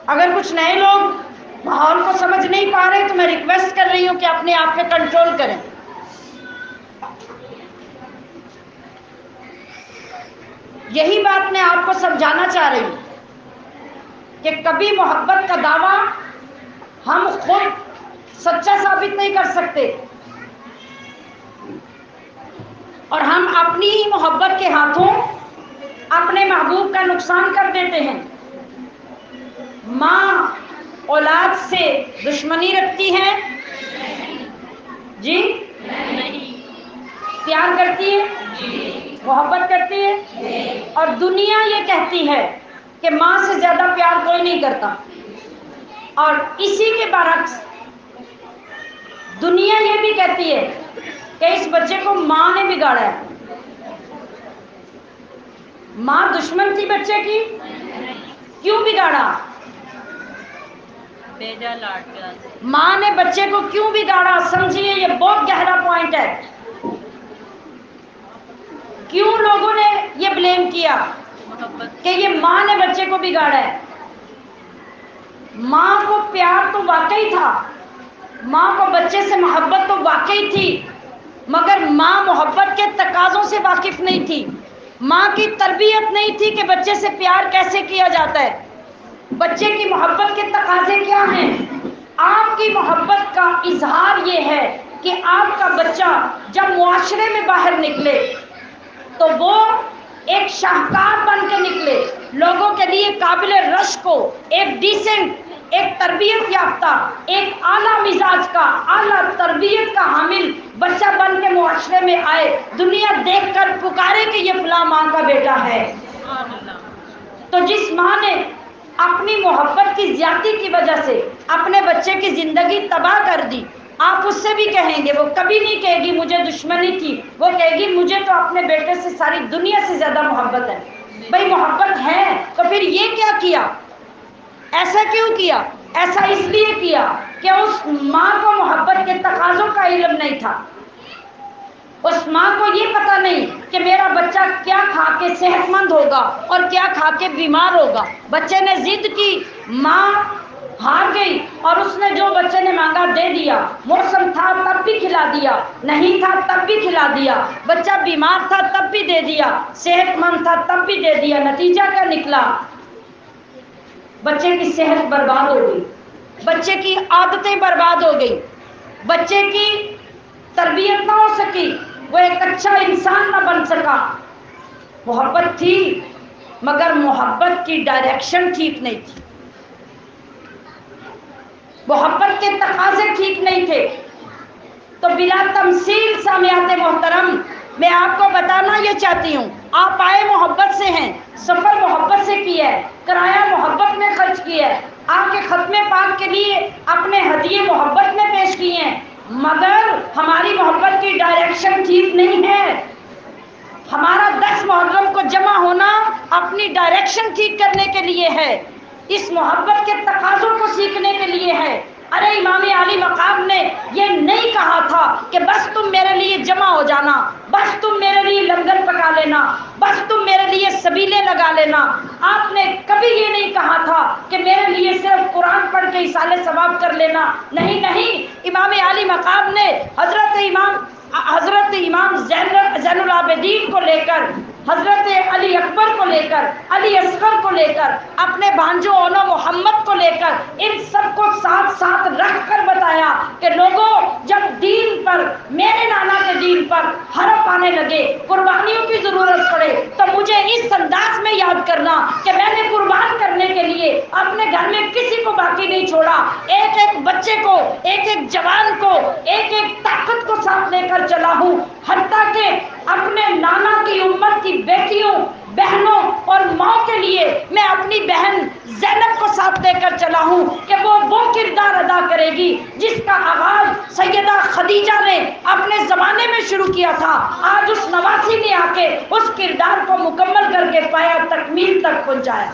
اگر کچھ نئے لوگ ماحول کو سمجھ نہیں پا رہے تو میں ریکویسٹ کر رہی ہوں کہ اپنے آپ پہ کنٹرول کریں۔ یہی بات میں آپ کو سمجھانا چاہ رہی ہوں کہ کبھی محبت کا دعویٰ ہم خود سچا ثابت نہیں کر سکتے، اور ہم اپنی ہی محبت کے ہاتھوں اپنے محبوب کا نقصان کر دیتے ہیں۔ ماں اولاد سے دشمنی رکھتی ہے؟ جی؟ پیار کرتی ہے؟ محبت کرتی ہے؟ اور دنیا یہ کہتی ہے کہ ماں سے زیادہ پیار کوئی نہیں کرتا، اور اسی کے برعکس دنیا یہ بھی کہتی ہے کہ اس بچے کو ماں نے بگاڑا ہے۔ ماں دشمن تھی بچے کی؟ کیوں بگاڑا؟ ماں نے بچے کو کیوں بگاڑا؟ سمجھیے، یہ بہت گہرا پوائنٹ ہے۔ کیوں لوگوں نے یہ بلیم کیا کہ یہ ماں نے بچے کو بگاڑا ہے؟ ماں کو پیار تو واقعی تھا، ماں کو بچے سے محبت تو واقعی تھی، مگر ماں محبت کے تقاضوں سے واقف نہیں تھی، ماں کی تربیت نہیں تھی کہ بچے سے پیار کیسے کیا جاتا ہے، بچے کی محبت کے تقاضے کیا ہیں۔ آپ کی محبت کا اظہار یہ ہے کہ آپ کا بچہ جب معاشرے میں باہر نکلے تو وہ ایک شاہکار بن کے نکلے، لوگوں کے لیے قابل رشک ہو، ایک ڈیسنٹ، ایک تربیت یافتہ، ایک اعلیٰ مزاج کا، اعلیٰ تربیت کا حامل بچہ بن کے معاشرے میں آئے، دنیا دیکھ کر پکارے کہ یہ فلاں ماں کا بیٹا ہے۔ تو جس ماں نے اپنی محبت کی زیادتی کی وجہ سے اپنے بچے کی زندگی تباہ کر دی، آپ اس سے بھی کہیں گے، وہ کبھی نہیں کہے گی مجھے دشمنی تھی، وہ کہے گی مجھے تو اپنے بیٹے سے ساری دنیا سے زیادہ محبت ہے۔ بھئی محبت ہے تو پھر یہ کیا کیا؟ ایسا کیوں کیا؟ ایسا اس لیے کیا کہ اس ماں کو محبت کے تقاضوں کا علم نہیں تھا۔ اس ماں کو یہ پتہ نہیں کہ میرا بچہ کیا کھا کے صحت مند ہوگا اور کیا کھا کے بیمار ہوگا۔ بچے نے ضد کی، ماں ہار گئی اور اس نے جو بچے نے مانگا دے دیا۔ موسم تھا تب بھی کھلا دیا، نہیں تھا تب بھی کھلا دیا، بچہ بیمار تھا تب بھی دے دیا، صحت مند تھا تب بھی دے دیا۔ نتیجہ کیا نکلا؟ بچے کی صحت برباد ہو گئی، بچے کی عادتیں برباد ہو گئی، بچے کی تربیت نہ ہو سکی، وہ ایک اچھا انسان نہ بن سکا۔ محبت تھی مگر محبت کی ڈائریکشن ٹھیک نہیں تھی، محبت کے تقاضے ٹھیک نہیں تھے۔ تو بلا تمثیل سامعات محترم، میں آپ کو بتانا یہ چاہتی ہوں، آپ آئے محبت سے ہیں، سفر محبت سے کیا ہے، کرایہ محبت میں خرچ کیا ہے، آپ کے ختم پاک کے لیے اپنے ہدیے محبت میں پیش کیے ہیں، مگر ہماری محبت کی ڈائریکشن ٹھیک نہیں ہے۔ ہمارا 10 محرم کو جمع ہونا اپنی ڈائریکشن ٹھیک کرنے کے لیے ہے، اس محبت کے تقاضوں کو سیکھنے کے لیے ہے۔ ارے امام عالی مقام نے یہ نہیں کہا تھا کہ بس تم میرے لیے جمع ہو جانا، بس تم میرے لیے لنگر پکا لینا، بس تم میرے لیے سبیلے لگا لینا۔ آپ نے کبھی یہ نہیں کہا تھا کہ میرے لیے صرف قرآن پڑھ کے ایصال ثواب کر لینا، نہیں نہیں۔ امام عالی مقام نے حضرت امام زین العابدین کو لے کر، حضرت علی اکبر کو لے کر، علی اصغر کو لے کر، اپنے بھانجو اولو محمد کو لے کر، ان سب کو ساتھ ساتھ رکھ کر بتایا کہ لوگوں جب دین پر، میرے نانا کے دین پر حرف آنے لگے، قربانیوں کی ضرورت پڑے، تو مجھے اس انداز میں یاد کرنا کہ میں نے قربان کرنے کے لیے اپنے گھر میں کسی کو باقی نہیں چھوڑا، ایک ایک بچے کو، ایک ایک جوان کو، ایک ایک طاقت کو ساتھ لے کر چلا ہوں، حتیٰ کہ اپنے نانا کی امت کی بیٹیوں، بہنوں اور ماں کے لیے میں اپنی بہن زینب کو ساتھ لے کر چلا ہوں کہ وہ کردار ادا کرے گی جس کا آغاز سیدہ خدیجہ نے اپنے زمانے میں شروع کیا تھا، آج اس نواسی نے آ کے اس کردار کو مکمل کر کے پایا، تکمیل تک پہنچایا۔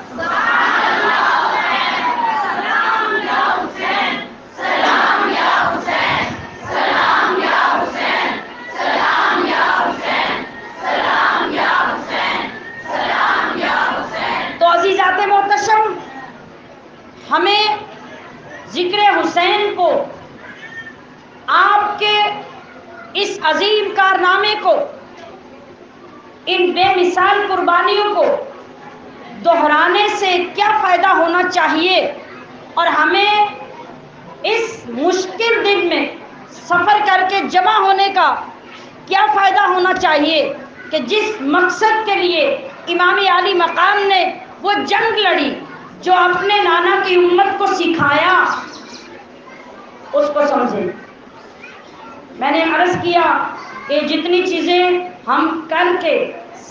تو عزیزات محتشم، ہمیں ذکر حسین کو، آپ کے اس عظیم کارنامے کو، ان بے مثال قربانیوں کو دہرانے سے کیا فائدہ ہونا چاہیے، اور ہمیں اس مشکل دن میں سفر کر کے جمع ہونے کا کیا فائدہ ہونا چاہیے کہ جس مقصد کے لیے امام عالی مقام نے وہ جنگ لڑی، جو اپنے نانا کی امت کو سکھایا، اس کو سمجھیں۔ میں نے عرض کیا کہ جتنی چیزیں ہم کر کے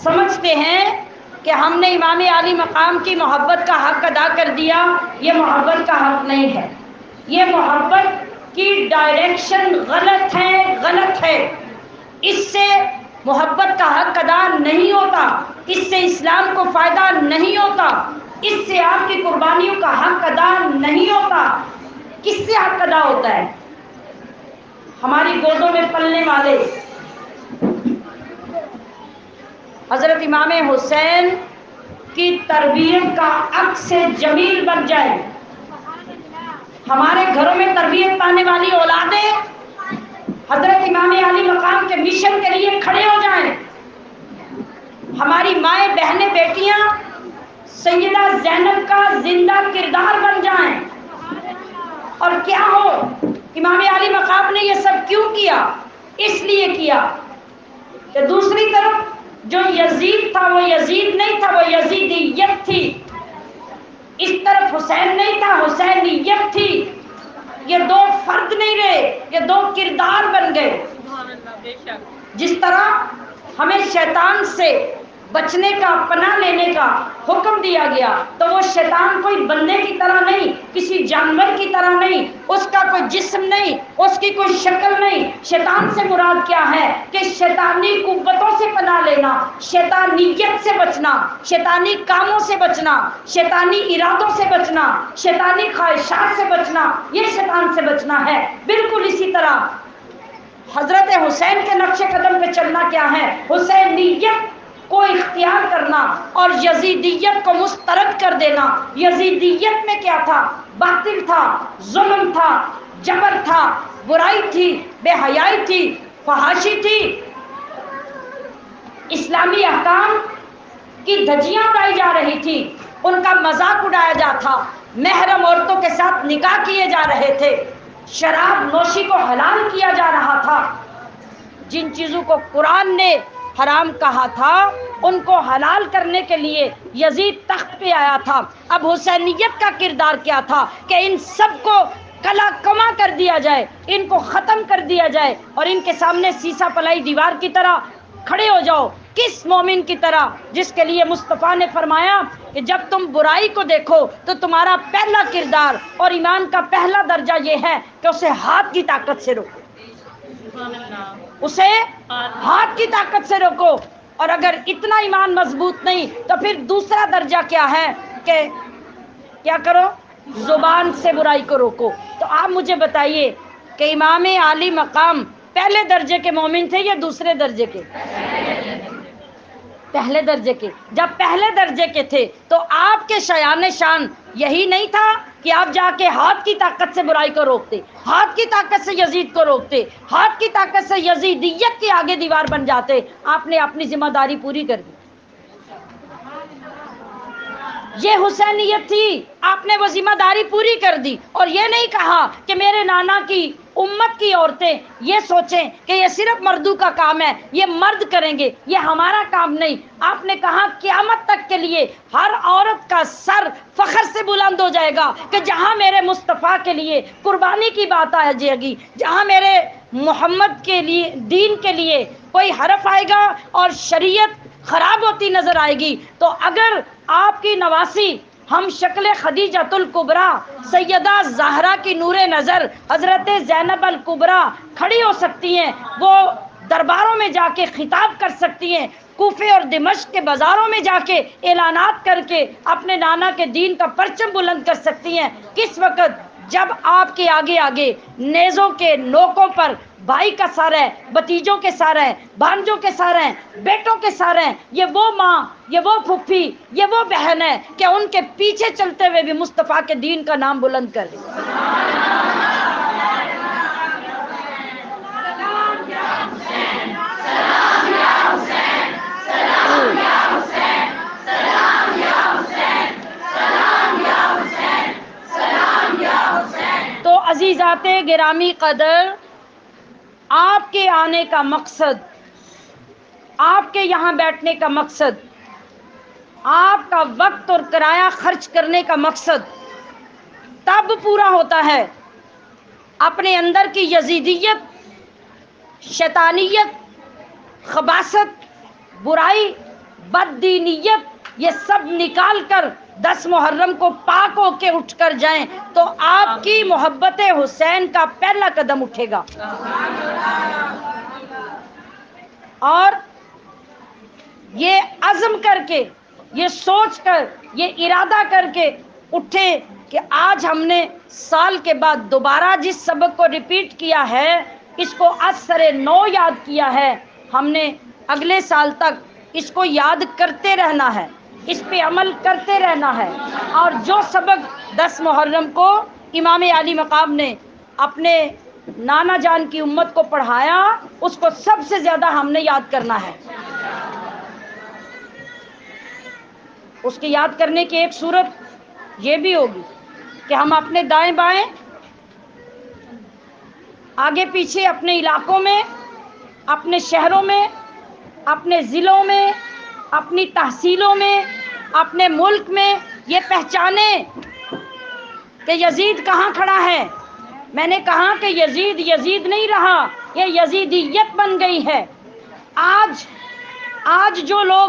سمجھتے ہیں کہ ہم نے امام عالی مقام کی محبت کا حق ادا کر دیا، یہ محبت کا حق نہیں ہے، یہ محبت کی ڈائریکشن غلط ہے، اس سے محبت کا حق ادا نہیں ہوتا، اس سے اسلام کو فائدہ نہیں ہوتا، اس سے آپ کی قربانیوں کا حق ادا نہیں ہوتا۔ کس سے حق ادا ہوتا ہے؟ ہماری گودوں میں پلنے والے حضرت امام حسین کی تربیت کا عکس جمیل بن جائے، ہمارے گھروں میں تربیت پانے والی اولادیں حضرت امام عالی مقام کے مشن کے لیے کھڑے ہو جائیں، ہماری مائیں، بہنیں، بیٹیاں سیدہ زینب کا زندہ کردار بن جائیں۔ اور کیا ہو، امام عالی مقام نے یہ سب کیوں کیا؟ اس لیے کیا کہ دوسری طرف جو یزید تھا وہ یزید نہیں تھا، وہ یزیدیت تھی، اس طرف حسین نہیں تھا، حسینیت تھی، یہ دو فرد نہیں رہے، یہ دو کردار بن گئے۔ جس طرح ہمیں شیطان سے بچنے کا، پناہ لینے کا حکم دیا گیا، تو وہ شیطان کوئی بندے کی طرح نہیں، کسی جانور کی طرح نہیں، اس کا کوئی جسم نہیں، اس کی کوئی شکل نہیں۔ شیطان سے مراد کیا ہے کہ شیطانی قوتوں سے پناہ لینا، شیطانیت سے بچنا، شیطانی کاموں سے بچنا، شیطانی ارادوں سے بچنا، شیطانی خواہشات سے بچنا، یہ شیطان سے بچنا ہے۔ بالکل اسی طرح حضرت حسین کے نقش قدم پہ چلنا کیا ہے؟ حسینیت کو اختیار کرنا اور یزیدیت کو مسترد کر دینا۔ یزیدیت میں کیا تھا؟ باطل تھا، ظلم تھا، جبر تھا، برائی تھی، بے حیائی تھی، فحاشی تھی، اسلامی احکام کی دھجیاں اڑائی جا رہی تھی، ان کا مذاق اڑایا جاتا تھا، محرم عورتوں کے ساتھ نکاح کیے جا رہے تھے، شراب نوشی کو حلال کیا جا رہا تھا۔ جن چیزوں کو قرآن نے حرام کہا تھا ان کو حلال کرنے کے لیے یزید تخت پہ آیا تھا۔ اب حسینیت کا کردار کیا تھا کہ ان سب کو کلا کما کر دیا جائے، ان کو ختم کر دیا جائے اور ان کے سامنے سیسا پلائی دیوار کی طرح کھڑے ہو جاؤ۔ کس مومن کی طرح جس کے لیے مصطفیٰ نے فرمایا کہ جب تم برائی کو دیکھو تو تمہارا پہلا کردار اور ایمان کا پہلا درجہ یہ ہے کہ اسے ہاتھ کی طاقت سے روکو، اسے ہاتھ کی طاقت سے روکو۔ اور اگر اتنا ایمان مضبوط نہیں تو پھر دوسرا درجہ کیا ہے کہ کیا کرو؟ زبان سے برائی کو روکو۔ تو آپ مجھے بتائیے کہ امام عالی مقام پہلے درجے کے مومن تھے یا دوسرے درجے کے؟ پہلے درجے کے۔ جب پہلے درجے کے تھے تو آپ کے شایان شان یہی نہیں تھا کہ آپ جا کے ہاتھ کی طاقت سے برائی کو روکتے، ہاتھ کی طاقت سے یزید کو روکتے، ہاتھ کی طاقت سے یزیدیت کے آگے دیوار بن جاتے؟ آپ نے اپنی ذمہ داری پوری کر دی۔ یہ حسینیت تھی، آپ نے وہ ذمہ داری پوری کر دی اور یہ نہیں کہا کہ میرے نانا کی امت کی عورتیں یہ سوچیں کہ یہ صرف مردوں کا کام ہے، یہ مرد کریں گے، یہ ہمارا کام نہیں۔ آپ نے کہا قیامت تک کے لیے ہر عورت کا سر فخر سے بلند ہو جائے گا کہ جہاں میرے مصطفیٰ کے لیے قربانی کی بات آ جائے گی، جہاں میرے محمد کے لیے، دین کے لیے کوئی حرف آئے گا اور شریعت خراب ہوتی نظر آئے گی، تو اگر آپ کی نواسی ہم شکل خدیجۃ الکبریٰ سیدہ زہرا کی نور نظر حضرت زینب الکبریٰ کھڑی ہو سکتی ہیں، وہ درباروں میں جا کے خطاب کر سکتی ہیں، کوفے اور دمشق کے بازاروں میں جا کے اعلانات کر کے اپنے نانا کے دین کا پرچم بلند کر سکتی ہیں، کس وقت؟ جب آپ کے آگے آگے نیزوں کے نوکوں پر بھائی کا سر ہے، بتیجوں کے سر ہیں، بھانجوں کے سر ہیں، بیٹوں کے سر ہیں، یہ وہ ماں، یہ وہ پھپھی، یہ وہ بہن ہے کہ ان کے پیچھے چلتے ہوئے بھی مصطفیٰ کے دین کا نام بلند کر رہی۔ تو عزیزات گرامی قدر، آپ کے آنے کا مقصد، آپ کے یہاں بیٹھنے کا مقصد، آپ کا وقت اور کرایہ خرچ کرنے کا مقصد تب پورا ہوتا ہے اپنے اندر کی یزیدیت، شیطانیت، خباثت، برائی، بددینیت یہ سب نکال کر 10 محرم کو پاک ہو کے اٹھ کر جائیں تو آپ کی محبت حسین کا پہلا قدم اٹھے گا۔ اور یہ عزم کر کے، یہ سوچ کر، یہ ارادہ کر کے اٹھے کہ آج ہم نے سال کے بعد دوبارہ جس سبق کو ریپیٹ کیا ہے، اس کو از سر نو یاد کیا ہے، ہم نے اگلے سال تک اس کو یاد کرتے رہنا ہے، اس پہ عمل کرتے رہنا ہے، اور جو سبق 10 محرم کو امام علی مقام نے اپنے نانا جان کی امت کو پڑھایا، اس کو سب سے زیادہ ہم نے یاد کرنا ہے۔ اس کی یاد کرنے کی ایک صورت یہ بھی ہوگی کہ ہم اپنے دائیں بائیں، آگے پیچھے، اپنے علاقوں میں، اپنے شہروں میں، اپنے ضلعوں میں، اپنی تحصیلوں میں، اپنے ملک میں یہ پہچانیں کہ یزید کہاں کھڑا ہے۔ میں نے کہا کہ یزید یزید نہیں رہا، یہ یزیدیت بن گئی ہے۔ آج جو لوگ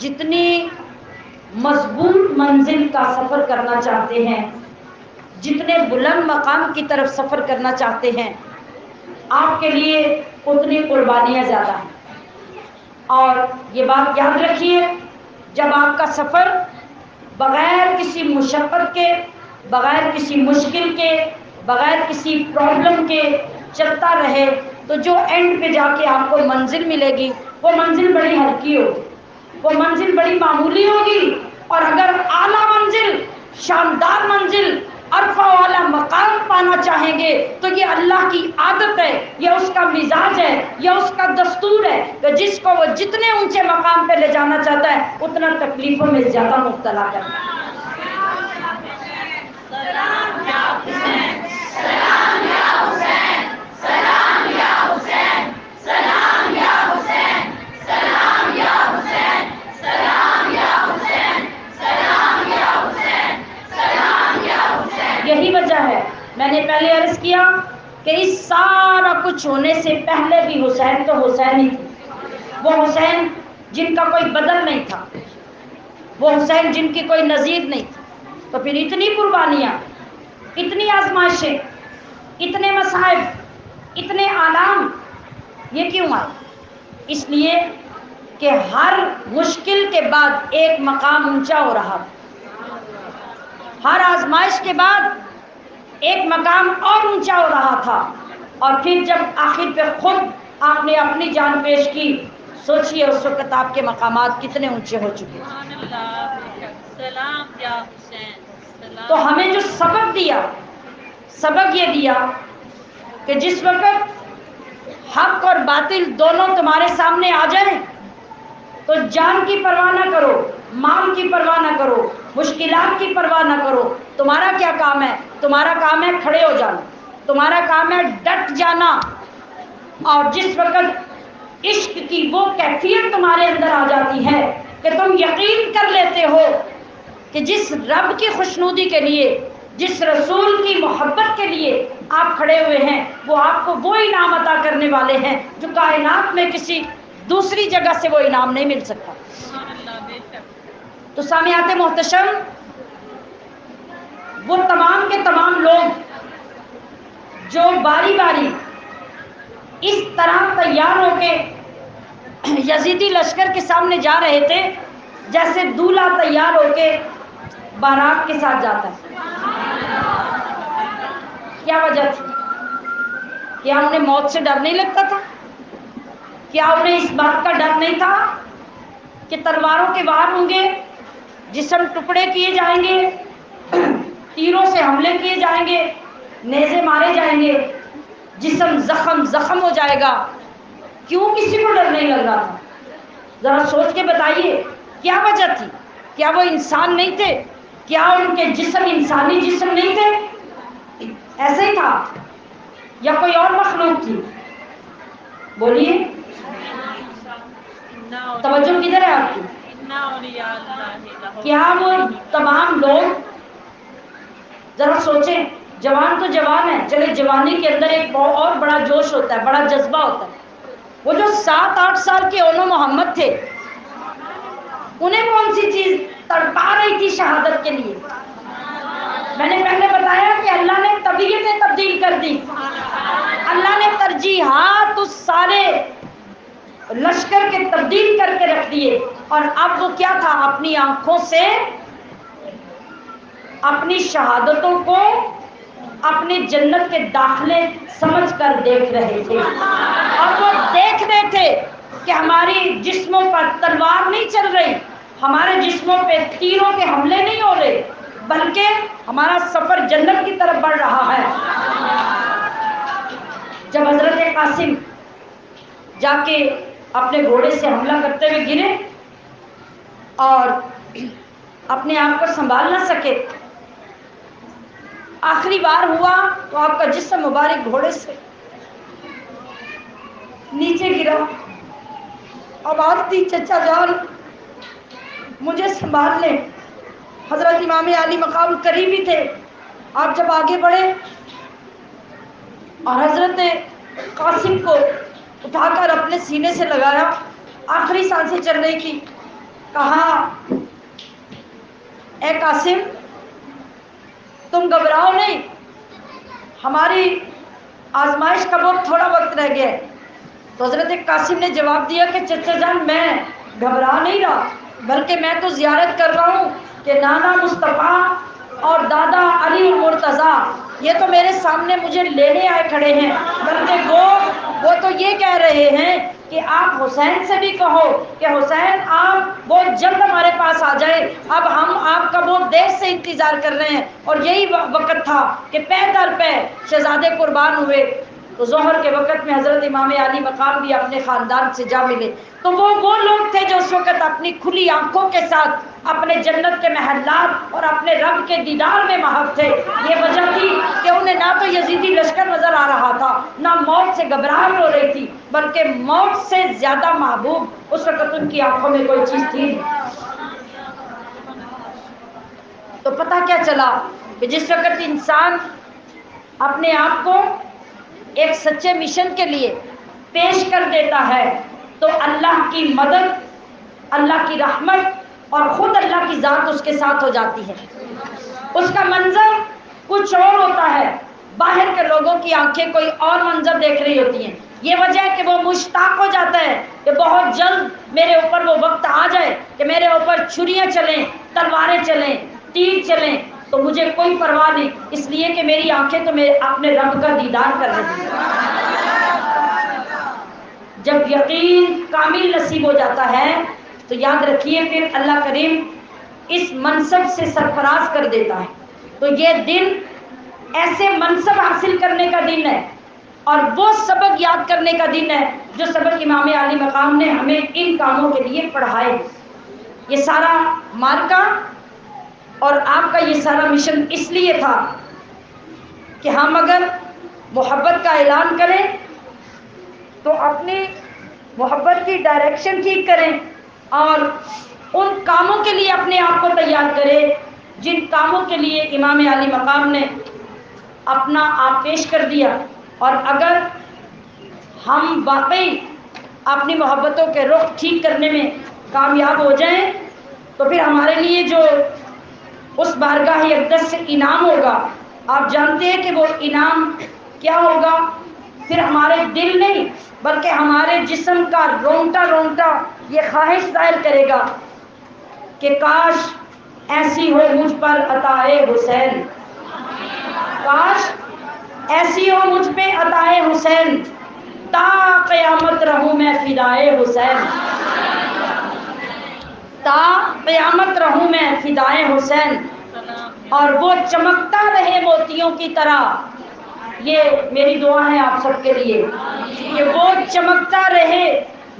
جتنی مضبوط منزل کا سفر کرنا چاہتے ہیں، جتنے بلند مقام کی طرف سفر کرنا چاہتے ہیں، آپ کے لیے اتنی قربانیاں زیادہ ہیں۔ اور یہ بات یاد رکھیے، جب آپ کا سفر بغیر کسی مشقت کے، بغیر کسی مشکل کے، بغیر کسی پرابلم کے چلتا رہے، تو جو اینڈ پہ جا کے آپ کو منزل ملے گی وہ منزل بڑی ہلکی ہوگی، وہ منزل بڑی معمولی ہوگی۔ اور اگر اعلیٰ منزل، شاندار منزل، عرفہ والا مقام پانا چاہیں گے تو یہ اللہ کی عادت ہے، یہ اس کا مزاج ہے، یہ اس کا دستور ہے کہ جس کو وہ جتنے اونچے مقام پہ لے جانا چاہتا ہے اتنا تکلیفوں میں زیادہ مبتلا کرتا ہے۔ سلام یا حسین، سلام یا حسین، سلام یا حسین، سلام یا حسین، سلام یا حسین، سلام یا حسین، سلام یا حسین، سلام یا حسین۔ یہی وجہ ہے، میں نے پہلے عرض کیا کہ اس سارا کچھ ہونے سے پہلے بھی حسین تو حسین ہی تھے، وہ حسین جن کا کوئی بدل نہیں تھا، وہ حسین جن کی کوئی نظیر نہیں تھی۔ تو پھر اتنی قربانیاں، اتنی آزمائشیں، اتنے مصائب، اتنے آلام، یہ کیوں آئے؟ اس لیے کہ ہر مشکل کے بعد ایک مقام اونچا ہو رہا تھا، ہر آزمائش کے بعد ایک مقام اور اونچا ہو رہا تھا۔ اور پھر جب آخر پہ خود آپ نے اپنی جان پیش کی، سوچئے اس وقت آپ کے مقامات کتنے اونچے ہو چکے تھے۔ سلام یا حسین، سلام۔ تو ہمیں جو سبق دیا، سبق یہ دیا کہ جس وقت حق اور باطل دونوں تمہارے سامنے آ جائیں تو جان کی پرواہ نہ کرو، مال کی پرواہ نہ کرو، مشکلات کی پرواہ نہ کرو۔ تمہارا کیا کام ہے؟ تمہارا کام ہے کھڑے ہو جانا، تمہارا کام ہے ڈٹ جانا۔ اور جس وقت عشق کی وہ کیفیت تمہارے اندر آ جاتی ہے کہ تم یقین کر لیتے ہو کہ جس رب کی خوشنودی کے لیے، جس رسول کی محبت کے لیے آپ کھڑے ہوئے ہیں، وہ آپ کو وہ انعام عطا کرنے والے ہیں جو کائنات میں کسی دوسری جگہ سے وہ انعام نہیں مل سکتا۔ تو سامعات محتشم، وہ تمام کے تمام لوگ جو باری باری اس طرح تیار ہو کے یزیدی لشکر کے سامنے جا رہے تھے جیسے دولہا تیار ہو کے بارات کے ساتھ جاتا ہے۔ کیا وجہ تھی؟ کیا انہیں موت سے ڈر نہیں لگتا تھا؟ کیا انہیں اس بات کا ڈر نہیں تھا کہ تلواروں کے وار ہوں گے، جسم ٹکڑے کیے جائیں گے، تیروں سے حملے کیے جائیں گے، نیزے مارے جائیں گے، جسم زخم ہو جائے گا؟ کیوں کسی کو ڈر نہیں لگ رہا تھا؟ ذرا سوچ کے بتائیے، کیا وجہ تھی؟ کیا وہ انسان نہیں تھے؟ کیا ان کے جسم انسانی جسم نہیں تھے؟ ایسے ہی تھا یا کوئی اور مخلوق تھی؟ بولیے، توجہ کدھر ہے آپ کی؟ کیا وہ تمام لوگ، ذرا سوچیں، جوان تو جوان ہے، چلے جوانی کے اندر ایک اور بڑا جوش ہوتا ہے، بڑا جذبہ ہوتا ہے۔ وہ جو 7-8 سال کے اونو محمد تھے، انہیں کون سی چیز تڑپا رہی تھی شہادت کے لیے؟ میں نے پہلے بتایا کہ اللہ نے طبیعتیں تبدیل کر دی، اللہ نے ترجیحات اس سارے لشکر کے تبدیل کر کے رکھ دیے، اور اب وہ کیا تھا؟ اپنی آنکھوں سے اپنی شہادتوں کو اپنی جنت کے داخلے سمجھ کر دیکھ رہے تھے، اور وہ دیکھ رہے تھے کہ ہماری جسموں پر تلوار نہیں چل رہی، ہمارے جسموں پہ تیروں کے حملے نہیں ہو رہے، بلکہ ہمارا سفر جنت کی طرف بڑھ رہا ہے۔ جب حضرت قاسم جا کے اپنے گھوڑے سے حملہ کرتے ہوئے گرے اور اپنے آپ کو سنبھال نہ سکے، آخری بار ہوا تو آپ کا جسم مبارک گھوڑے سے نیچے گرا، آواز دی، چچا جان مجھے سنبھال لیں۔ حضرت امام علی مقام قریب ہی تھے۔ آپ جب آگے بڑھے اور حضرت قاسم کو اٹھا کر اپنے سینے سے لگایا، آخری سانسیں چل رہی تھی، کہا اے قاسم تم گھبراؤ نہیں، ہماری آزمائش کا بہت تھوڑا وقت رہ گیا ہے۔ تو حضرت قاسم نے جواب دیا کہ چچا جان میں گھبرا نہیں رہا، بلکہ میں تو زیارت کر رہا ہوں کہ نانا مصطفیٰ اور دادا علی مرتضیٰ یہ تو میرے سامنے مجھے لینے آئے کھڑے ہیں، بلکہ وہ تو یہ کہہ رہے ہیں کہ آپ حسین سے بھی کہو کہ حسین آپ بہت جلد ہمارے پاس آ جائیں، اب ہم آپ کا بہت دیر سے انتظار کر رہے ہیں۔ اور یہی وقت تھا کہ پے در پے شہزادے قربان ہوئے۔ تو ظہر کے وقت میں حضرت امام علی مقام بھی اپنے خاندان سے جا ملے۔ تو وہ لوگ تھے جو اس وقت اپنی کھلی آنکھوں کے ساتھ اپنے جنت کے محلات اور اپنے رب کے دیدار میں محو تھے۔ یہ وجہ تھی کہ انہیں نہ تو یزیدی لشکر نظر آ رہا تھا، نہ موت سے گھبراہٹ ہو رہی تھی، بلکہ موت سے زیادہ محبوب اس وقت ان کی آنکھوں میں کوئی چیز تھی۔ تو پتہ کیا چلا کہ جس وقت انسان اپنے آپ کو ایک سچے مشن کے لیے پیش کر دیتا ہے تو اللہ کی مدد، اللہ کی رحمت اور خود اللہ کی ذات اس کے ساتھ ہو جاتی ہے۔ اس کا منظر کچھ اور ہوتا ہے، باہر کے لوگوں کی آنکھیں کوئی اور منظر دیکھ رہی ہوتی ہیں۔ یہ وجہ ہے کہ وہ مشتاق ہو جاتا ہے کہ بہت جلد میرے اوپر وہ وقت آ جائے کہ میرے اوپر چھریاں چلیں، تلواریں چلیں، تیر چلیں، تو مجھے کوئی پرواہ نہیں، اس لیے کہ میری آنکھیں تو میرے اپنے رب کا دیدار کر رہی ہیں۔ جب یقین کامل نصیب ہو جاتا ہے تو یاد رکھیے پھر اللہ کریم اس منصب سے سرفراز کر دیتا ہے۔ تو یہ دن ایسے منصب حاصل کرنے کا دن ہے اور وہ سبق یاد کرنے کا دن ہے جو سبق امام علی مقام نے ہمیں ان کاموں کے لیے پڑھائے۔ یہ سارا مارکا اور آپ کا یہ سارا مشن اس لیے تھا کہ ہم اگر محبت کا اعلان کریں تو اپنی محبت کی ڈائریکشن ٹھیک کریں اور ان کاموں کے لیے اپنے آپ کو تیار کریں جن کاموں کے لیے امام علی مقام نے اپنا آپ پیش کر دیا۔ اور اگر ہم واقعی اپنی محبتوں کے رخ ٹھیک کرنے میں کامیاب ہو جائیں تو پھر ہمارے لیے جو اس بارگاہ اقدس سے انعام ہوگا، آپ جانتے ہیں کہ وہ انعام کیا ہوگا؟ پھر ہمارے دل نہیں بلکہ ہمارے جسم کا رونگٹا رونگٹا یہ خواہش ظاہر کرے گا کہ کاش ایسی ہو مجھ پر عطائے حسین، کاش ایسی ہو مجھ پہ عطائے حسین، تا قیامت رہوں میں فدائے حسین، تا قیامت رہوں میں فدائے حسین، اور وہ چمکتا رہے موتیوں کی طرح۔ یہ میری دعا ہے آپ سب کے لیے کہ وہ چمکتا رہے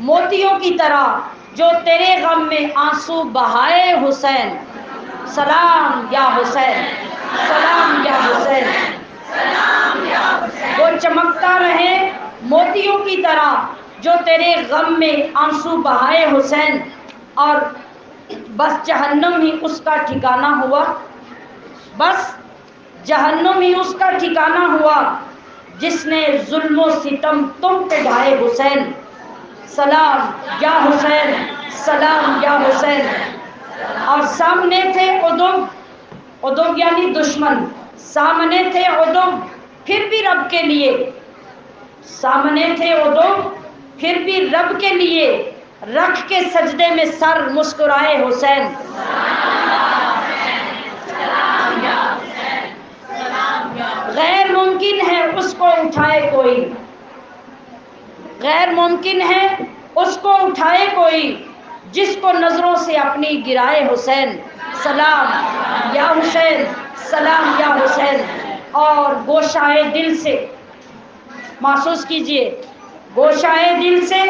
موتیوں کی طرح جو تیرے غم میں آنسو بہائے حسین، سلام یا حسین، سلام یا حسین، وہ چمکتا رہے موتیوں کی طرح جو تیرے غم میں آنسو بہائے حسین، اور بس جہنم ہی اس کا ٹھکانہ ہوا، بس جہنم ہی اس کا ٹھکانہ ہوا جس نے ظلم و ستم تم پہ ڈھائے حسین، سلام یا حسین، سلام یا حسین۔ اور سامنے تھے عدو، عدو یعنی دشمن، سامنے تھے عدو پھر بھی رب کے لیے، سامنے تھے عدو پھر بھی رب کے لیے رکھ کے سجدے میں سر مسکرائے حسین، غیر ممکن ہے اس کو اٹھائے کوئی، غیر ممکن ہے اس کو اٹھائے کوئی جس کو نظروں سے اپنی گرائے حسین، سلام یا حسین، سلام یا حسین۔ اور گوشائے دل سے محسوس کیجئے، گوشائے دل سے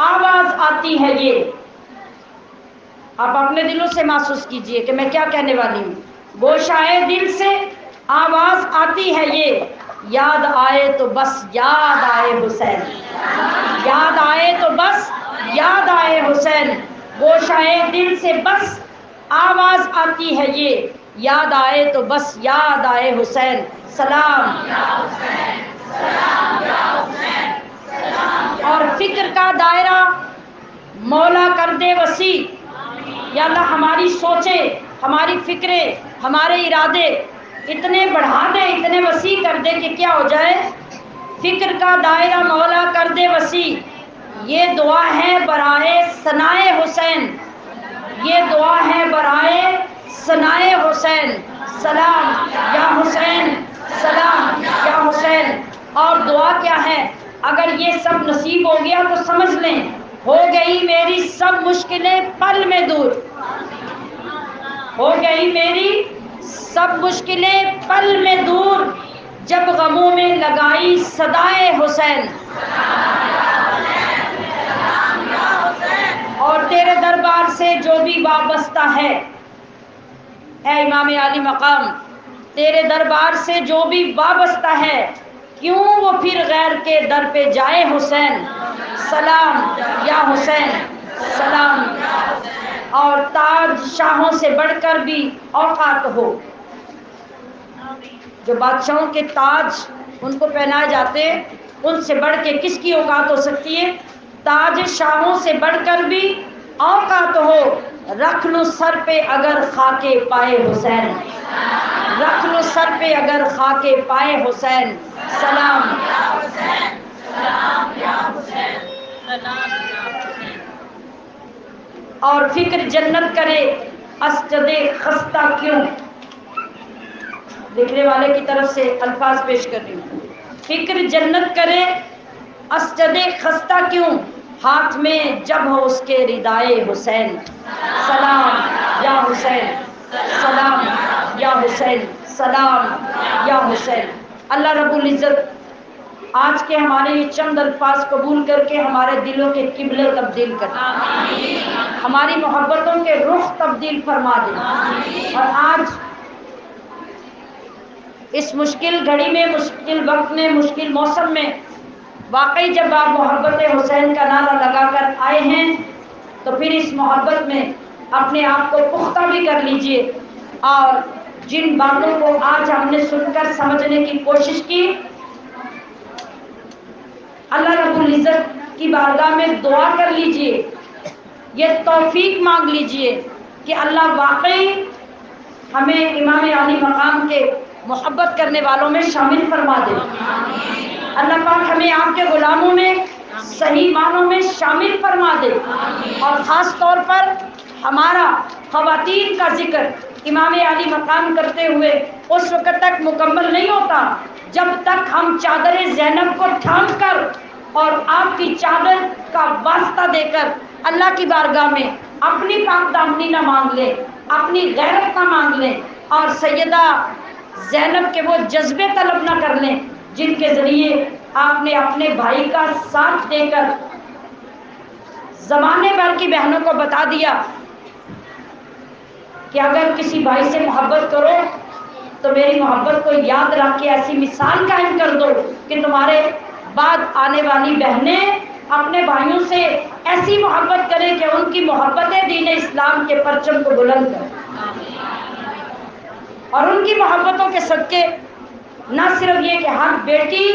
آواز آتی ہے یہ، آپ اپنے دلوں سے محسوس کیجئے کہ میں کیا کہنے والی ہوں۔ گوشائے دل سے آواز آتی ہے یہ، یاد آئے تو بس یاد آئے حسین، یاد آئے تو بس یاد آئے حسین، گوشائے دل سے بس آواز آتی ہے یہ، یاد آئے تو بس یاد آئے حسین، سلام یا حسین، سلام یا حسین۔ اور فکر کا دائرہ مولا کر دے وسیع، یا اللہ ہماری سوچیں، ہماری فکریں، ہمارے ارادے اتنے بڑھا دے، اتنے وسیع کر دے کہ کیا ہو جائے، فکر کا دائرہ مولا کر دے وسیع۔ یہ دعا ہے برائے ثنائے حسین، یہ دعا ہے برائے ثنائے حسین، سلام یا حسین، سلام یا حسین۔ اور دعا کیا ہے؟ اگر یہ سب نصیب ہو گیا تو سمجھ لیں ہو گئی میری سب مشکلیں پل میں دور، ہو گئی میری سب مشکلیں پل میں دور، جب غموں میں لگائی صدائے حسین۔ اور تیرے دربار سے جو بھی وابستہ ہے، اے امام عالی مقام، تیرے دربار سے جو بھی وابستہ ہے، کیوں وہ پھر غیر کے در پہ جائے حسین، سلام یا حسین، سلام۔ اور تاج شاہوں سے بڑھ کر بھی اوقات ہو، جو بادشاہوں کے تاج ان کو پہنائے جاتے، ان سے بڑھ کے کس کی اوقات ہو سکتی ہے؟ تاج شاہوں سے بڑھ کر بھی اوقات ہو، رکھ لو سر پہ اگر خاک پائے حسین، رکھ لو سر پہ اگر خاک پائے حسین، سلام یا حسین، سلام یا حسین، سلام یا حسین۔ اور فکر جنت کرے اسجد خستہ کیوں، لکھنے والے کی طرف سے الفاظ پیش کر رہی ہوں۔ فکر جنت کرے اسجد خستہ کیوں، ہاتھ میں جب ہو اس کے ردائے حسین، سلام یا حسین، سلام یا حسین، سلام یا حسین۔ اللہ رب العزت آج کے ہمارے یہ چند الفاظ قبول کر کے ہمارے دلوں کے قبلے تبدیل کر دے، ہماری محبتوں کے رخ تبدیل فرما دے۔ اور آج اس مشکل گھڑی میں، مشکل وقت میں، مشکل موسم میں، واقعی جب آپ محبت حسین کا نعرہ لگا کر آئے ہیں تو پھر اس محبت میں اپنے آپ کو پختہ بھی کر لیجئے، اور جن باتوں کو آج ہم نے سن کر سمجھنے کی کوشش کی، اللہ رب العزت کی بارگاہ میں دعا کر لیجئے، یہ توفیق مانگ لیجئے کہ اللہ واقعی ہمیں امام عالی مقام کے محبت کرنے والوں میں شامل فرما دے۔ اللہ پاک ہمیں آپ کے غلاموں میں صحیح معنوں میں شامل فرما دے، اور خاص طور پر ہمارا خواتین کا ذکر امام عالی مقام کرتے ہوئے اس وقت تک مکمل نہیں ہوتا جب تک ہم چادر زینب کو تھام کر اور آپ کی چادر کا واسطہ دے کر اللہ کی بارگاہ میں اپنی پاک دامنی نہ مانگ لیں، اپنی غیرت نہ مانگ لیں، اور سیدہ زینب کے وہ جذبے طلب نہ کر لیں جن کے ذریعے آپ نے اپنے بھائی کا ساتھ دے کر زمانے بھر کی بہنوں کو بتا دیا کہ اگر کسی بھائی سے محبت کرو تو میری محبت کو یاد رکھ کے ایسی مثال قائم کر دو کہ تمہارے بعد آنے والی بہنیں اپنے بھائیوں سے ایسی محبت کریں کہ ان کی محبتیں دین اسلام کے پرچم کو بلند کریں، اور ان کی محبتوں کے صدقے نہ صرف یہ کہ ہر بیٹی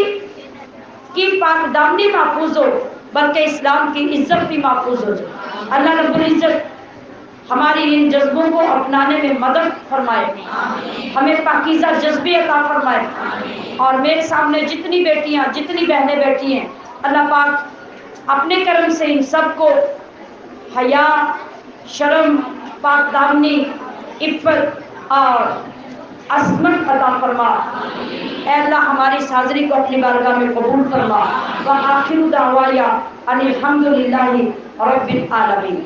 کی پاک دامنی محفوظ ہو بلکہ اسلام کی عزت بھی محفوظ ہو جائے۔ اللہ رب العزت ہماری ان جذبوں کو اپنانے میں مدد فرمائے، ہمیں پاکیزہ جذبے عطا فرمائے، اور میرے سامنے جتنی بیٹیاں، جتنی بہنیں بیٹھی ہیں، اللہ پاک اپنے کرم سے ان سب کو حیا، شرم، پاک دامنی، عفت اور عصمت عطا فرما۔ اے اللہ ہماری اس حاضری کو اپنی بارگاہ میں قبول فرما۔ وآخر دعوایا ان الحمد للہ رب العالمین۔